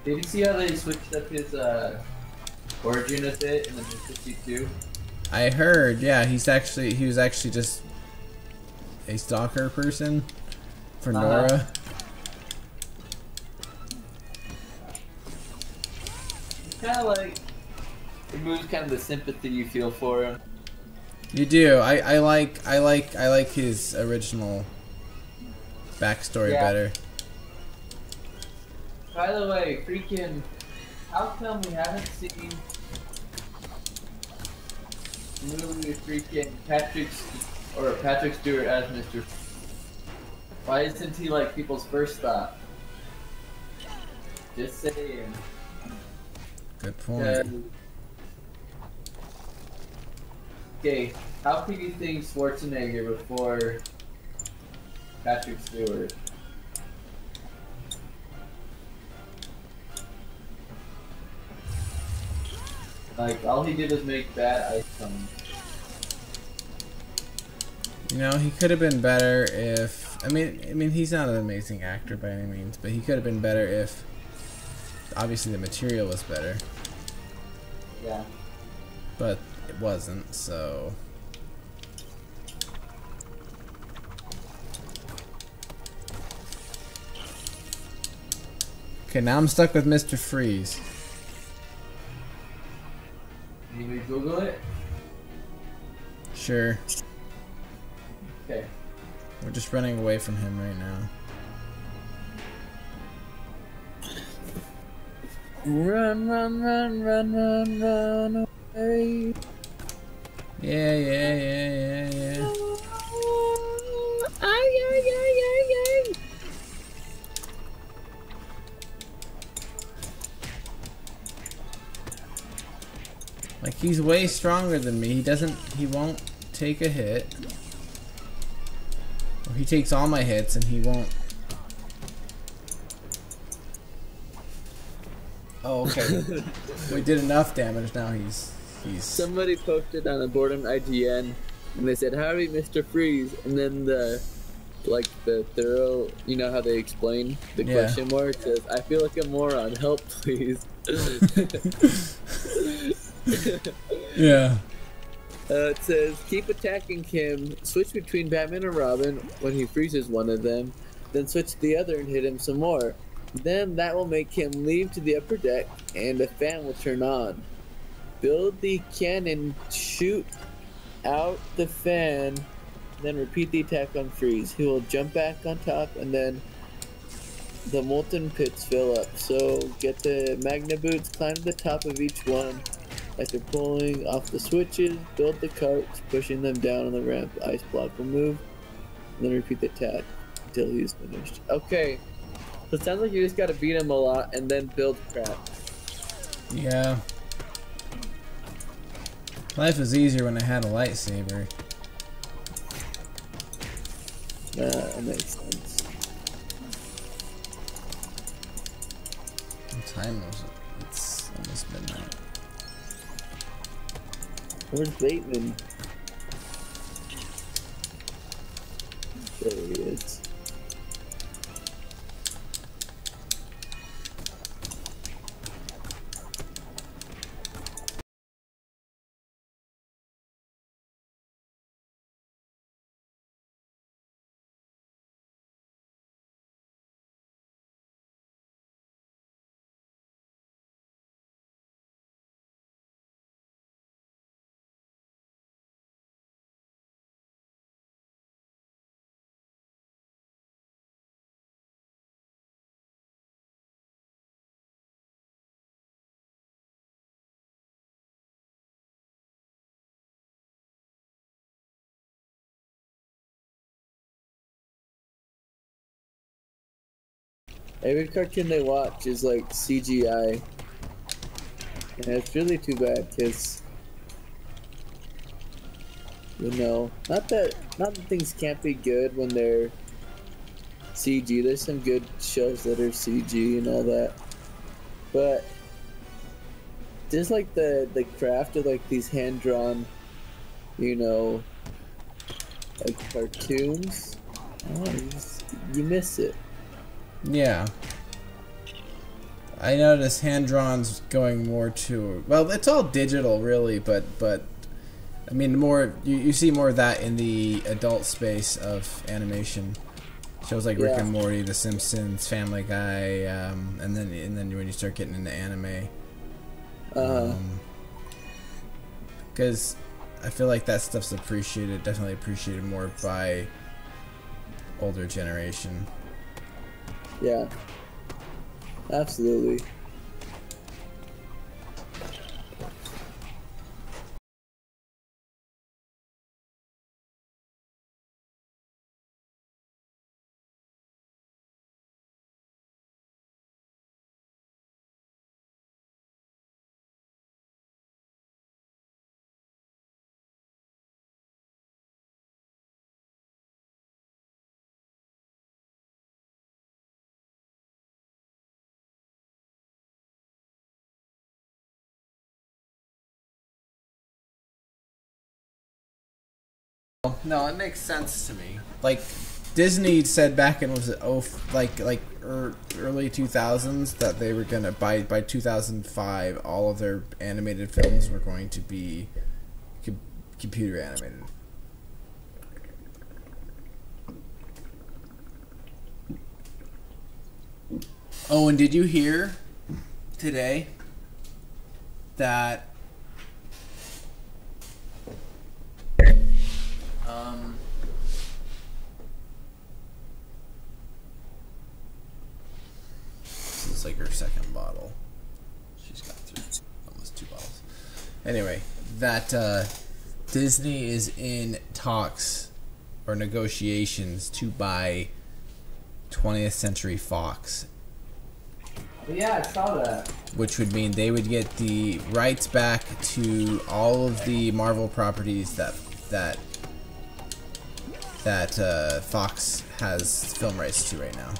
Did you see how they switched up his origin a bit in the New 52? I heard, yeah, he was actually just a stalker person for Nora. It's kind of like, it moves kind of the sympathy you feel for him. You do. I like his original backstory better. By the way, freaking, how come we haven't seen the movie with freaking Patrick Stewart as Mr. Why isn't he like people's first thought? Just saying. Good point. Okay, how could you think Schwarzenegger before Patrick Stewart? Like, all he did was make bad ice cream. You know, he could have been better if... I mean, he's not an amazing actor by any means, but he could have been better if... Obviously, the material was better. Yeah. But it wasn't, so... Okay, now I'm stuck with Mr. Freeze. Need me to Google it? Sure. Okay. We're just running away from him right now. Run, run, run, run, run, run away. Yeah. Ay. Like, he's way stronger than me. He won't take a hit. Or he takes all my hits and he won't. Oh, okay. We did enough damage, now he's... Somebody posted on a board on IGN and they said, "Howdy, Mr. Freeze," and then the thorough, you know how they explain the question mark says, "I feel like a moron, help please." Yeah. It says, "Keep attacking him, switch between Batman and Robin when he freezes one of them, then switch to the other and hit him some more. Then that will make him leave to the upper deck and a fan will turn on. Build the cannon, shoot out the fan, then repeat the attack on Freeze. He will jump back on top and then the molten pits fill up. So get the Magna Boots, climb to the top of each one. After pulling off the switches, build the carts, pushing them down on the ramp. The ice block will move, and then repeat the attack until he's finished." Okay, so it sounds like you just gotta beat him a lot and then build crap. Yeah. Life was easier when I had a lightsaber. That makes sense. What time was it? It's almost midnight. Where's Bateman? There he is. Every cartoon they watch is like CGI. And it's really too bad because, you know, not that things can't be good when they're CG. There's some good shows that are CG and all that. But just like the craft of like these hand-drawn, you know, like cartoons, I don't know, you miss it. Yeah. I noticed hand drawn's going more to, well, it's all digital really, but I mean more you see more of that in the adult space of animation. Shows like Rick and Morty, The Simpsons, Family Guy, and then when you start getting into anime, because I feel like that stuff's definitely appreciated more by older generation. Yeah, absolutely. No, it makes sense to me. Like Disney said back in early 2000s that they were gonna by 2005 all of their animated films were going to be computer animated. Oh, and did you hear today that this is like her second bottle. She's got through almost 2 bottles. Anyway, that Disney is in talks or negotiations to buy 20th Century Fox. Yeah, I saw that. Which would mean they would get the rights back to all of the Marvel properties that Fox has film rights to right now.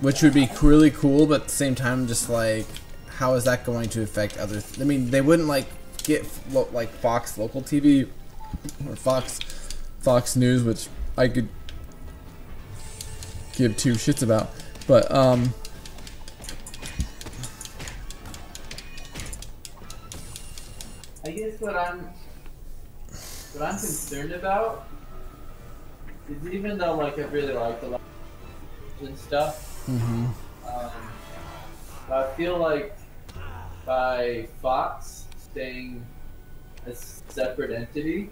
Which would be really cool, but at the same time, just like, how is that going to affect other? I mean, they wouldn't like get like Fox local TV or Fox News, which I could give 2 shits about, but I guess what I'm concerned about is, even though like I really like the and stuff, I feel like by Fox staying a separate entity,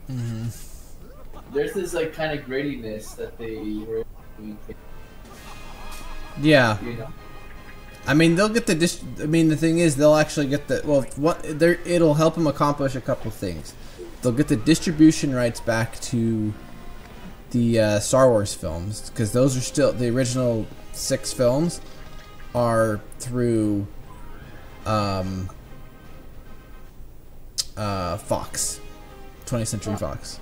there's this like kind of grittiness that they were doing. yeah. You know? I mean, they'll get the I mean, the thing is, they'll actually get the it'll help them accomplish a couple things. They'll get the distribution rights back to the Star Wars films, because those are still the original 6 films are through Fox, 20th Century Fox.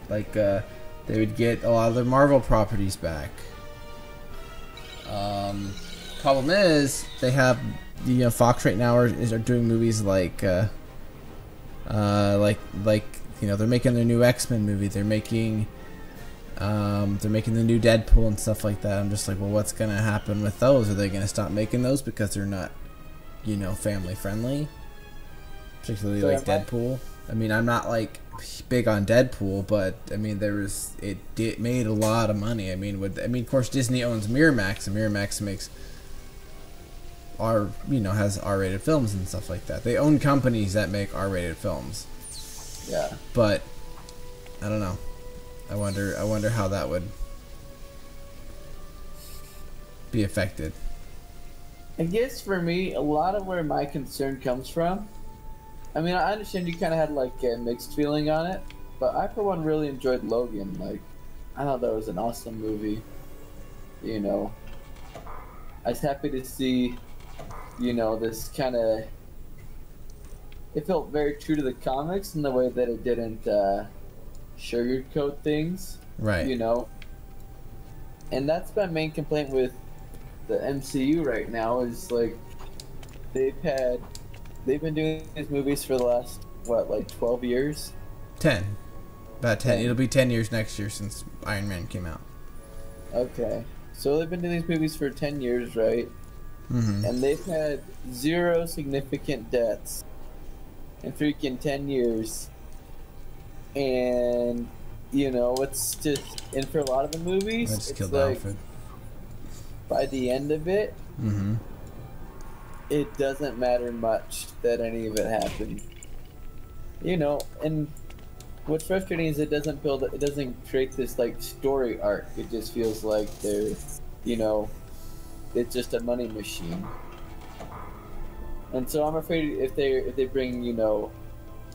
Like, they would get a lot of their Marvel properties back. Problem is, they have, Fox right now are doing movies like they're making their new X-Men movie. They're making the new Deadpool and stuff like that. I'm just like, well, what's gonna happen with those? Are they gonna stop making those because they're not, family friendly? Particularly like Deadpool. I mean, I'm not like big on Deadpool, but I mean, it made a lot of money. I mean, of course, Disney owns Miramax, and Miramax makes has R-rated films and stuff like that. They own companies that make R-rated films. Yeah. But I don't know. I wonder how that would be affected. I guess for me, a lot of where my concern comes from, I mean, I understand you kind of had like a mixed feeling on it, but I for one really enjoyed Logan. Like, I thought that was an awesome movie. I was happy to see, this kind of it felt very true to the comics in the way that it didn't sugarcoat things. Right. You know? And that's my main complaint with the MCU right now is like they've been doing these movies for the last what, like 12 years? 10. About 10. It'll be 10 years next year since Iron Man came out. Okay. So they've been doing these movies for 10 years, right? Mm-hmm. And they've had 0 significant deaths in freaking 10 years. And, you know, it's just... And for a lot of the movies, I just it's killed like, Alfred. by the end of it, Mm-hmm. it doesn't matter much that any of it happened. You know, and what's frustrating is it doesn't create this, like, story arc. It just feels like they're, you know, it's just a money machine. And so I'm afraid if they bring, you know,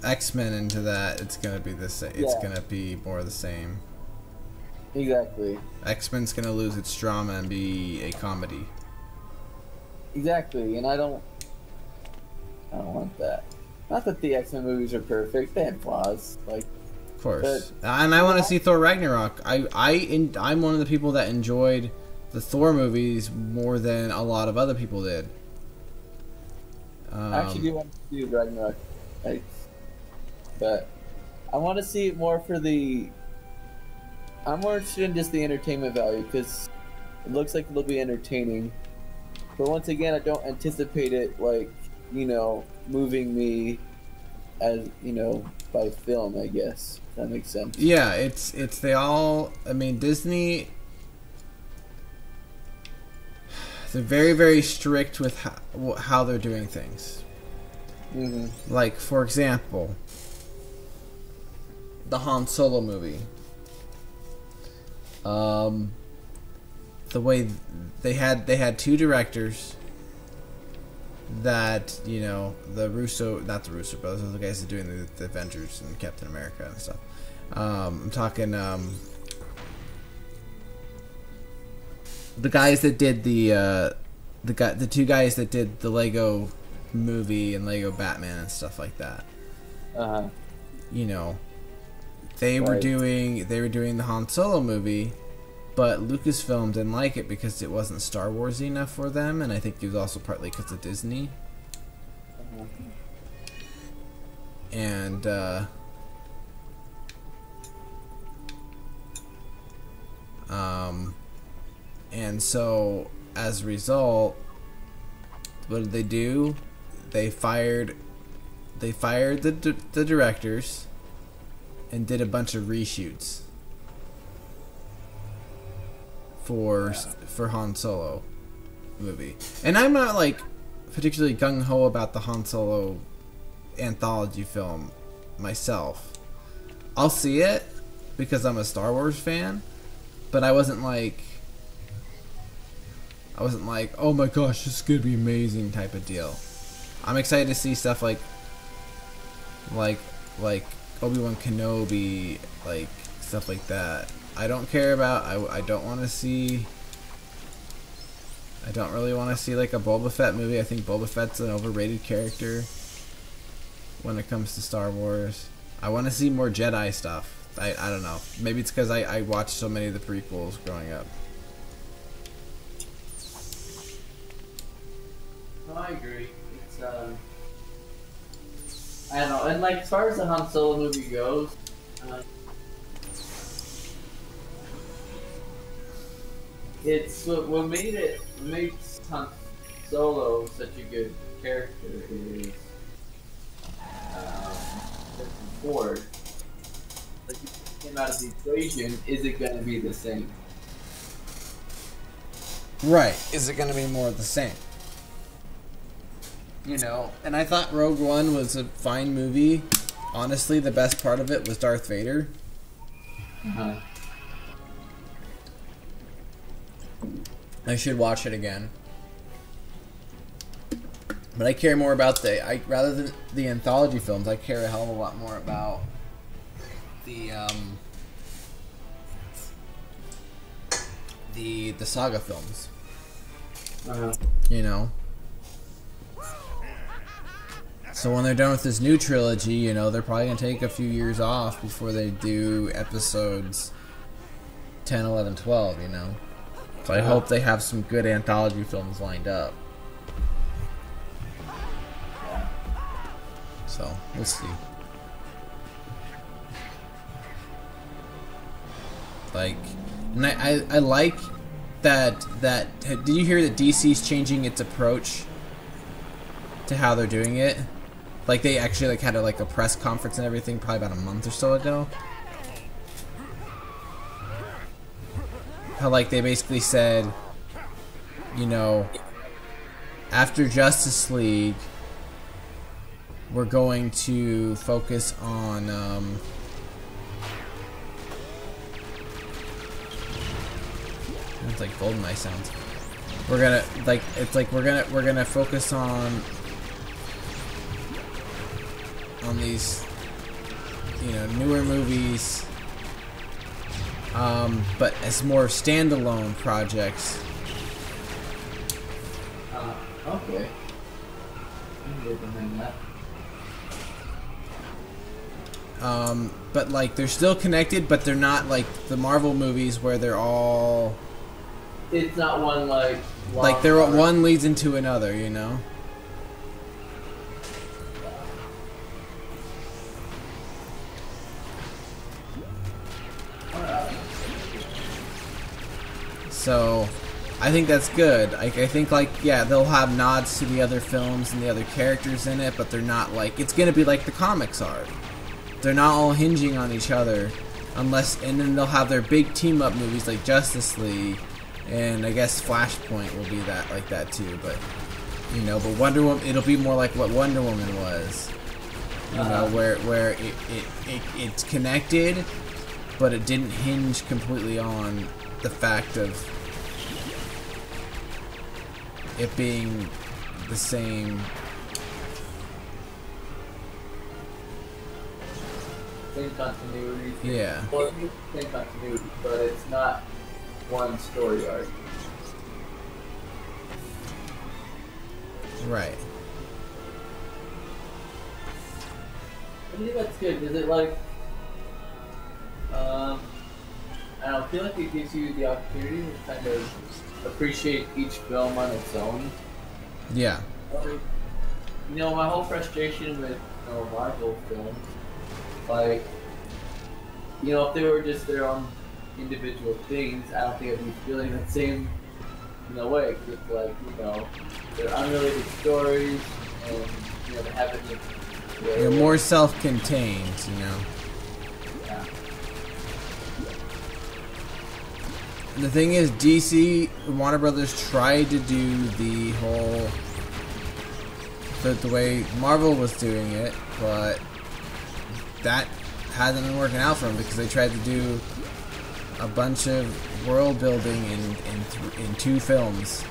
X-Men into that, it's gonna be the same. It's Yeah. gonna be more of the same. exactly. X-Men's gonna lose its drama and be a comedy. Exactly, and I don't want that. Not that the X-Men movies are perfect; they have flaws. Like, Of course. And I want to see Thor Ragnarok. I'm one of the people that enjoyed the Thor movies more than a lot of other people did. I actually do want to see Ragnarok, like, but I want to see it more for the. I'm more interested in just the entertainment value because it looks like it'll be entertaining. But once again, I don't anticipate it, like, you know, moving me as, you know, by film, I guess. If that makes sense. Yeah, they all. I mean, Disney. They're very, very strict with how they're doing things. Mm-hmm. Like, for example, the Han Solo movie. The way they had 2 directors that, you know, not the Russo brothers, those are the guys that are doing the Avengers and Captain America and stuff. I'm talking the guys that did the 2 guys that did the Lego movie and Lego Batman and stuff like that. You know, they were doing the Han Solo movie, but Lucasfilm didn't like it because it wasn't Star Wars enough for them, and I think it was also partly because of Disney. And and so as a result, what did they do? They fired the directors and did a bunch of reshoots for Han Solo movie. And I'm not like particularly gung ho about the Han Solo anthology film myself. I'll see it because I'm a Star Wars fan, but I wasn't like, oh my gosh, this is gonna be amazing type of deal. I'm excited to see stuff like Obi-Wan Kenobi, like stuff like that. I don't care about. I don't want to see. I don't really want to see like a Boba Fett movie. I think Boba Fett's an overrated character when it comes to Star Wars. I want to see more Jedi stuff. I don't know. Maybe it's because I watched so many of the prequels growing up. No, I agree. It's I don't know. And like as far as the Han Solo movie goes, it's what makes Han Solo such a good character is Harrison Ford. Like, if he came out of the equation, is it going to be the same? Right. Is it going to be more of the same? You know, and I thought Rogue One was a fine movie. Honestly, the best part of it was Darth Vader. I should watch it again. But I care more about rather than the anthology films, I care a hell of a lot more about the saga films. You know? So when they're done with this new trilogy, you know, they're probably going to take a few years off before they do episodes 10, 11, 12, you know. So I hope they have some good anthology films lined up. So, we'll see. Like, and I like that, did you hear that DC's changing its approach to how they're doing it? Like, they actually, like, had a press conference and everything probably about a month or so ago. How, like, they basically said, you know, after Justice League, we're going to focus on, it's like GoldenEye sounds. We're gonna, like, it's like we're gonna focus on these, you know, newer movies, but as more standalone projects. Okay. I'm good behind that. But like they're still connected, but they're not like the Marvel movies where they're all. It's not one like. Like they're one leads into another, you know. So, I think that's good. I think, like, yeah, they'll have nods to the other films and the other characters in it, but they're not, like, it's gonna be like the comics are. They're not all hinging on each other, unless, and then they'll have their big team-up movies like Justice League, and I guess Flashpoint will be that, like that too, but, you know, but Wonder Woman, it'll be more like what Wonder Woman was. You know, where it's connected, but it didn't hinge completely on the fact of it being the same. Same continuity. Yeah. Well, same continuity, but it's not one story arc. Right. I think that's good. Is it like, I don't feel like it gives you the opportunity to kind of appreciate each film on its own. Yeah. You know, my whole frustration with, you know, Marvel films, like, you know, if they were just their own individual things, I don't think I'd be feeling the same, you know, way. It's like, you know, they're unrelated stories, and, you know, they haven't. Yeah, more self-contained, you know. Yeah. The thing is, DC, Warner Brothers tried to do the whole, the way Marvel was doing it, but that hasn't been working out for them because they tried to do a bunch of world building in 2 films.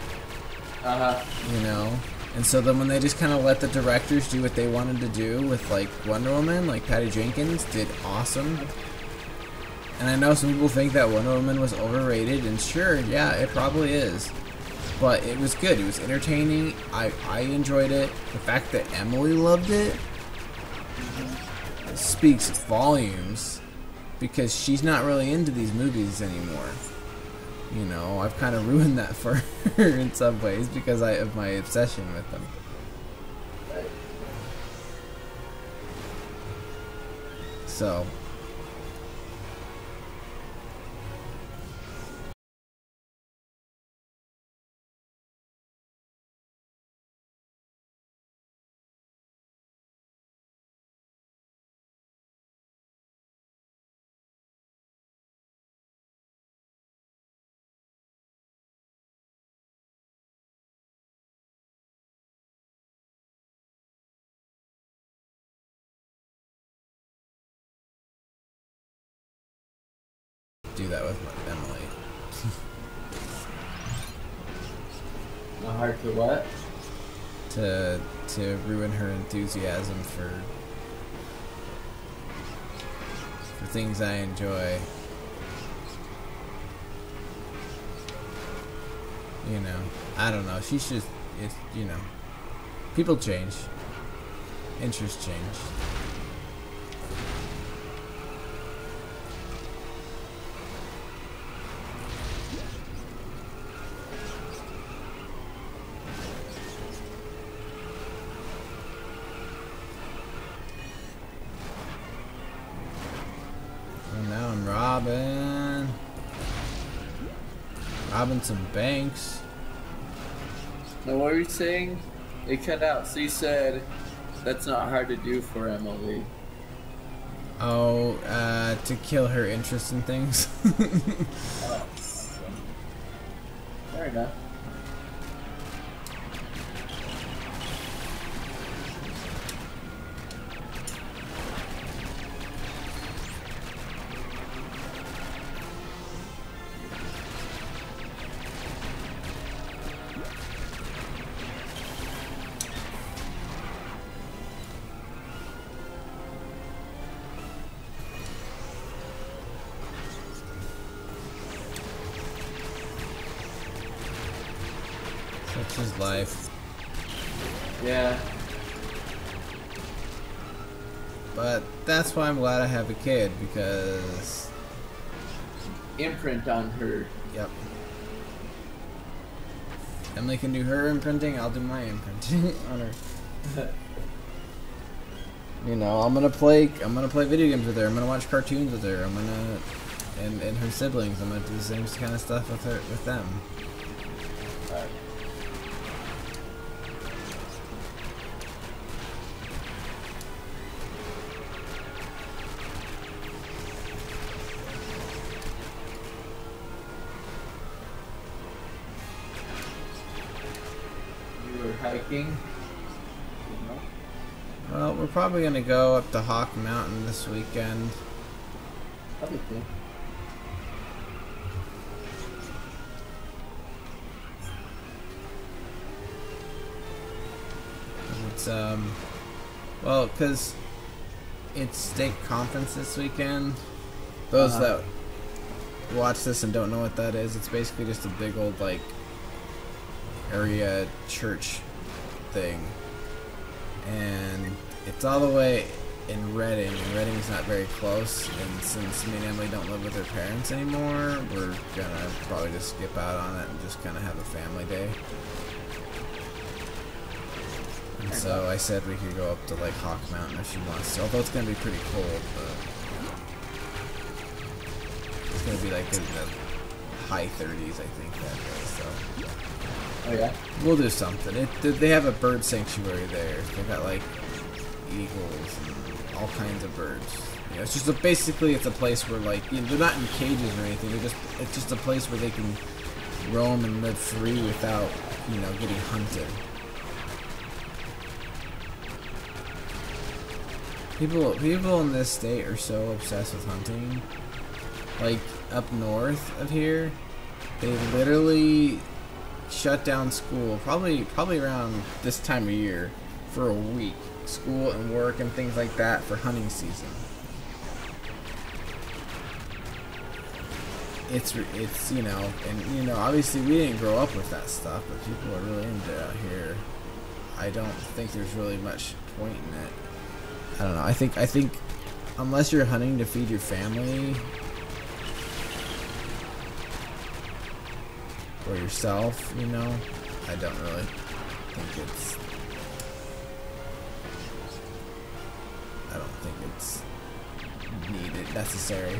You know, and so then when they just kind of let the directors do what they wanted to do with like Wonder Woman, like Patty Jenkins did awesome. And I know some people think that Wonder Woman was overrated, and sure, yeah, it probably is. But it was good. It was entertaining. I enjoyed it. The fact that Emily loved it speaks volumes, because she's not really into these movies anymore. You know, I've kind of ruined that for her in some ways because of my obsession with them. So. Do that with Emily. Not hard to what? To ruin her enthusiasm for things I enjoy. You know, I don't know. She's just, it's, you know, people change. interest change. And now I'm robbing some banks. Now, what were you saying? It cut out. So you said that's not hard to do for Emily. Oh, to kill her interest in things. Oh, fair enough. Such is life. Yeah. But that's why I'm glad I have a kid, because... Imprint on her. Yep. Emily can do her imprinting, I'll do my imprinting on her. You know, I'm gonna play video games with her, I'm gonna watch cartoons with her, and her siblings, I'm gonna do the same kind of stuff with them. Hiking. Well, we're probably gonna go up to Hawk Mountain this weekend. Probably cool. It's well, cause it's state conference this weekend. Those that watch this and don't know what that is, it's basically just a big old like area church thing, and it's all the way in Reading, and Reading's not very close, and since me and Emily don't live with her parents anymore, we're gonna probably just skip out on it and just kind of have a family day. And so I said we could go up to like Hawk Mountain if she wants to, although it's gonna be pretty cold, but it's gonna be like in the high 30s I think that day, so Oh yeah? we'll do something. They have a bird sanctuary there. They got like eagles and all kinds of birds. You know, it's just basically it's a place where like they're not in cages or anything. It's just a place where they can roam and live free without getting hunted. People in this state are so obsessed with hunting. Like up north of here, they literally shut down school probably around this time of year for a week, school and work and things like that, for hunting season. It's and obviously we didn't grow up with that stuff, but people are really into it out here. I don't think there's really much point in it. I don't know. I think unless you're hunting to feed your family or yourself, I don't really think it's necessary.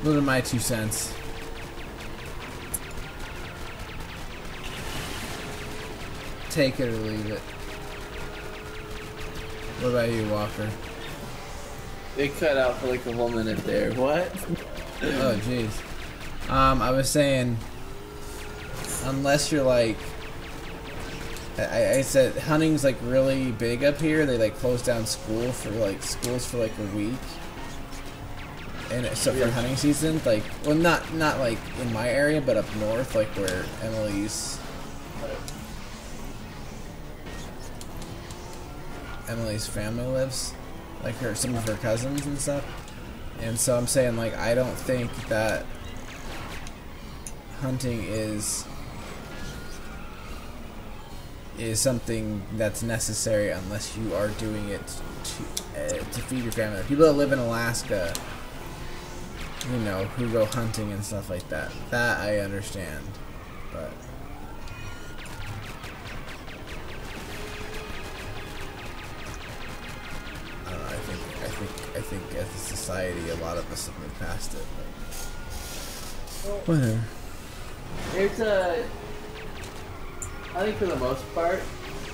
Those are my 2 cents. Take it or leave it. What about you, Walker? They cut out for like a whole minute there. What? Oh, jeez. I was saying, unless you're like, I said hunting's like really big up here. They like close down schools for like a week, and so for hunting season, like, well, not like in my area, but up north, like where Emily's family lives, like some of her cousins and stuff. And so I'm saying, like, I don't think that hunting is is something that's necessary unless you are doing it to feed your family. People that live in Alaska, you know, who go hunting and stuff like that. That I understand, but. I don't know, I think as a society, a lot of us have moved past it, but whatever. I think for the most part,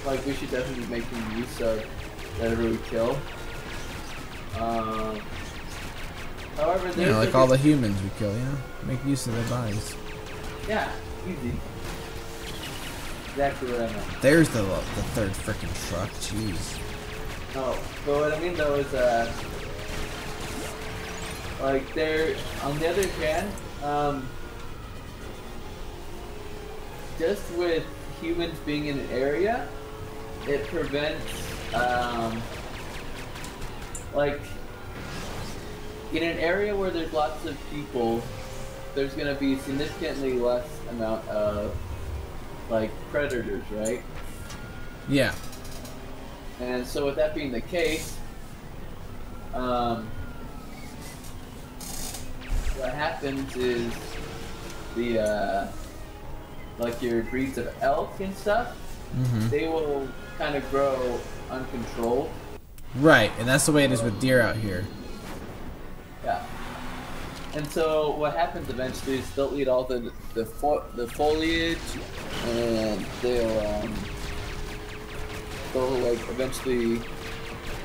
like, we should definitely be making use of whatever we kill. However, You know, like all the humans we kill, you know? Make use of their bodies. Yeah, easy. Exactly what I meant. There's the third frickin' truck, jeez. No, but what I mean though is, like, there, on the other hand, just with humans being in an area, it prevents, like, in an area where there's lots of people, there's going to be significantly less amount of, like, predators, right? Yeah. And so with that being the case, what happens is the, like your breeds of elk and stuff, they will kind of grow uncontrolled. Right, and that's the way it is with deer out here. Yeah. And so what happens eventually is they'll eat all the foliage, and they'll like eventually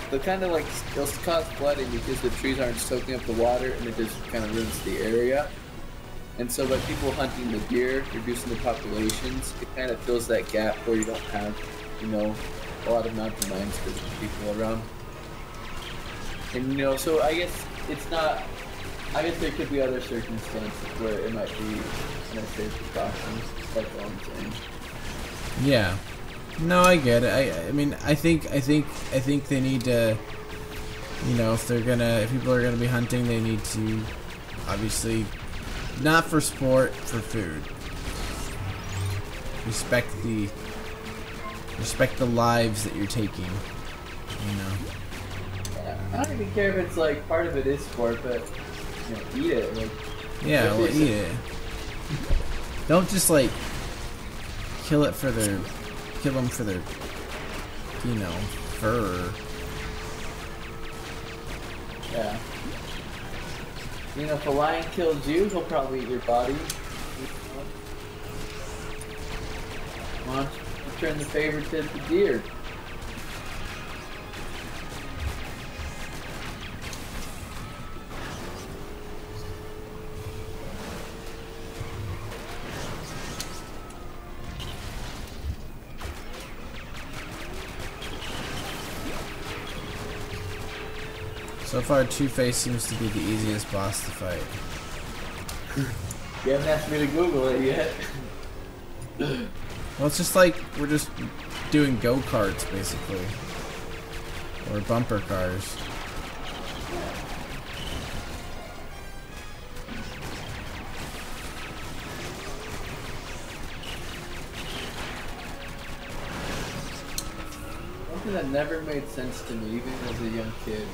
they'll kind of like they'll cause flooding because the trees aren't soaking up the water, and it just kind of ruins the area. And so by people hunting the deer, reducing the populations, it kind of fills that gap where you don't have, you know, a lot of mountain lions because there's people around. And, you know, so I guess it's not, I guess there could be other circumstances where it might be necessary precautions, that's all I'm saying. Yeah. No, I get it. I mean, I think they need to, you know, if people are gonna be hunting, they need to, obviously, not for sport, for food. Respect the lives that you're taking, you know. Yeah, I don't even care if it's like part of it is sport, but you know, eat it. Like, yeah, well, eat it. Don't just like kill them for their, you know, fur. Yeah. You know, if a lion kills you, he'll probably eat your body. Why don't you turn the favor to the deer? So far, Two-Face seems to be the easiest boss to fight. You haven't asked me to Google it yet. Well, it's just like we're just doing go-karts, basically. Or bumper cars. Something that never made sense to me, even as a young kid.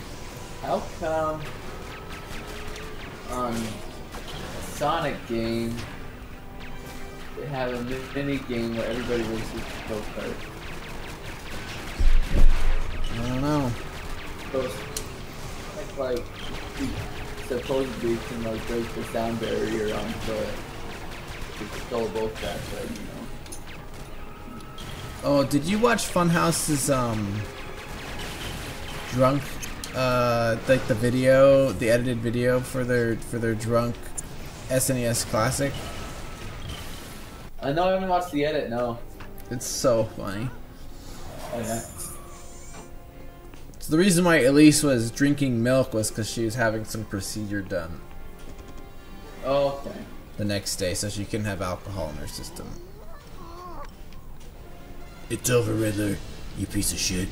How come on a Sonic game they have a mini game where everybody races go-kart? I don't know. So like you supposedly can like break the sound barrier on foot. You stole both that, but you know. Oh, did you watch Funhouse's drunk like the video, the edited video for their drunk SNES Classic? I know I haven't watched the edit, no. It's so funny. Oh yeah. So the reason why Elise was drinking milk was because she was having some procedure done Oh, okay. the next day, so she couldn't have alcohol in her system. It's over, Riddler, you piece of shit.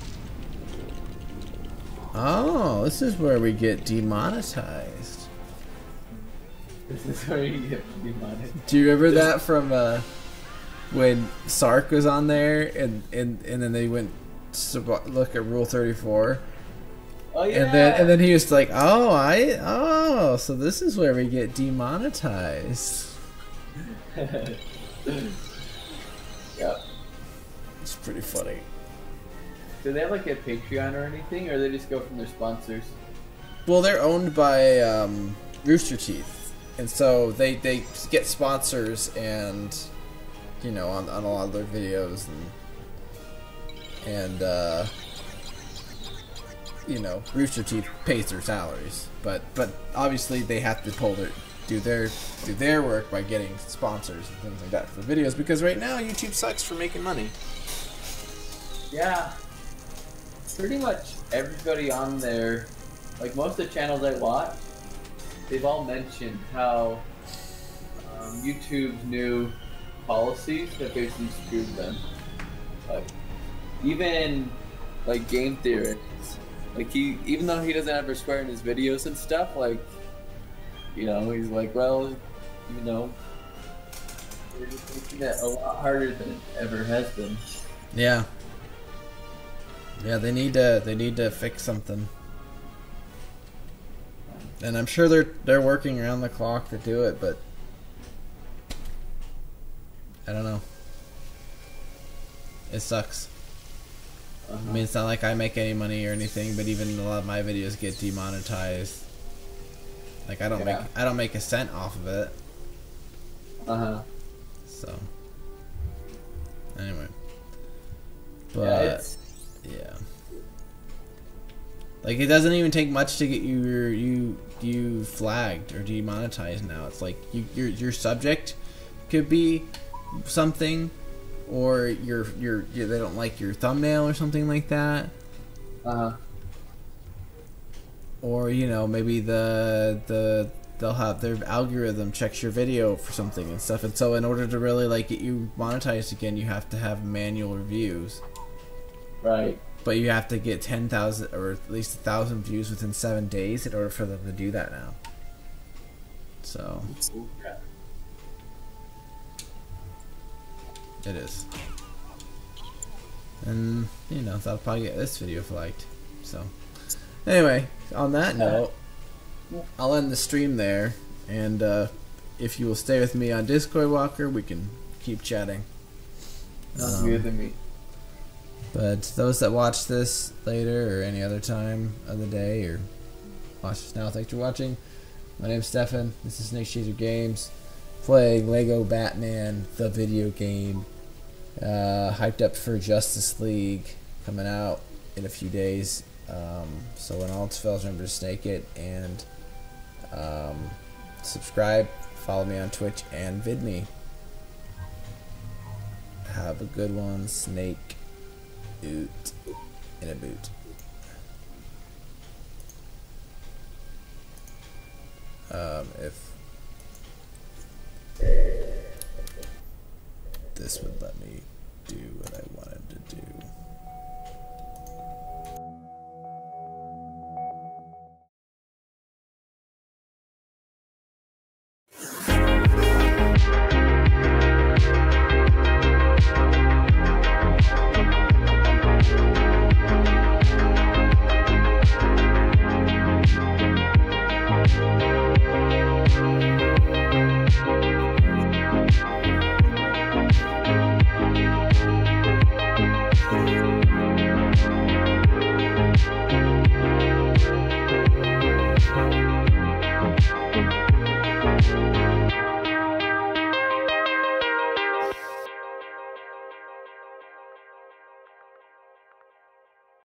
Oh, this is where we get demonetized. This is where you get demonetized. Do you remember that from when Sark was on there, and then they went to look at Rule 34. Oh yeah. And then he was like, so this is where we get demonetized. Yep. It's pretty funny. Do they have like a Patreon or anything, or they just go from their sponsors? Well, they're owned by Rooster Teeth, and so they get sponsors, and you know, on a lot of their videos, and you know, Rooster Teeth pays their salaries, but obviously they have to do their work by getting sponsors and things like that for videos, because right now YouTube sucks for making money. Yeah. Pretty much everybody on there, like most of the channels I watch, they've all mentioned how YouTube's new policies have basically screwed them. Like, even like Game Theorist, like even though he doesn't ever swear in his videos and stuff, like, you know, he's like, well, you know, they're just making it a lot harder than it ever has been. Yeah. Yeah, they need to fix something, and I'm sure they're working around the clock to do it, but I don't know. It sucks. I mean, it's not like I make any money or anything, but even a lot of my videos get demonetized. Like I don't make a cent off of it. So anyway, but yeah. Like, it doesn't even take much to get you flagged or demonetized now. It's like your subject could be something, or they don't like your thumbnail or something like that. Or, you know, maybe they'll have their algorithm checks your video for something and stuff. And so in order to really like get you monetized again, you have to have manual reviews. Right. But you have to get 10,000 or at least 1,000 views within 7 days in order for them to do that now. So it is. And, you know, that'll probably get this video flagged. So anyway, on that note, I'll end the stream there, and if you will stay with me on Discord Walker, we can keep chatting. Good to me. But those that watch this later or any other time of the day or watch this now, thanks for watching. My name's Stefan. This is Snake Chaser Games, playing Lego Batman, the video game. Hyped up for Justice League coming out in a few days. So when all else fails, remember to snake it, and subscribe, follow me on Twitch and VidMe. Have a good one. Snake oot in a boot. If this would let me do what I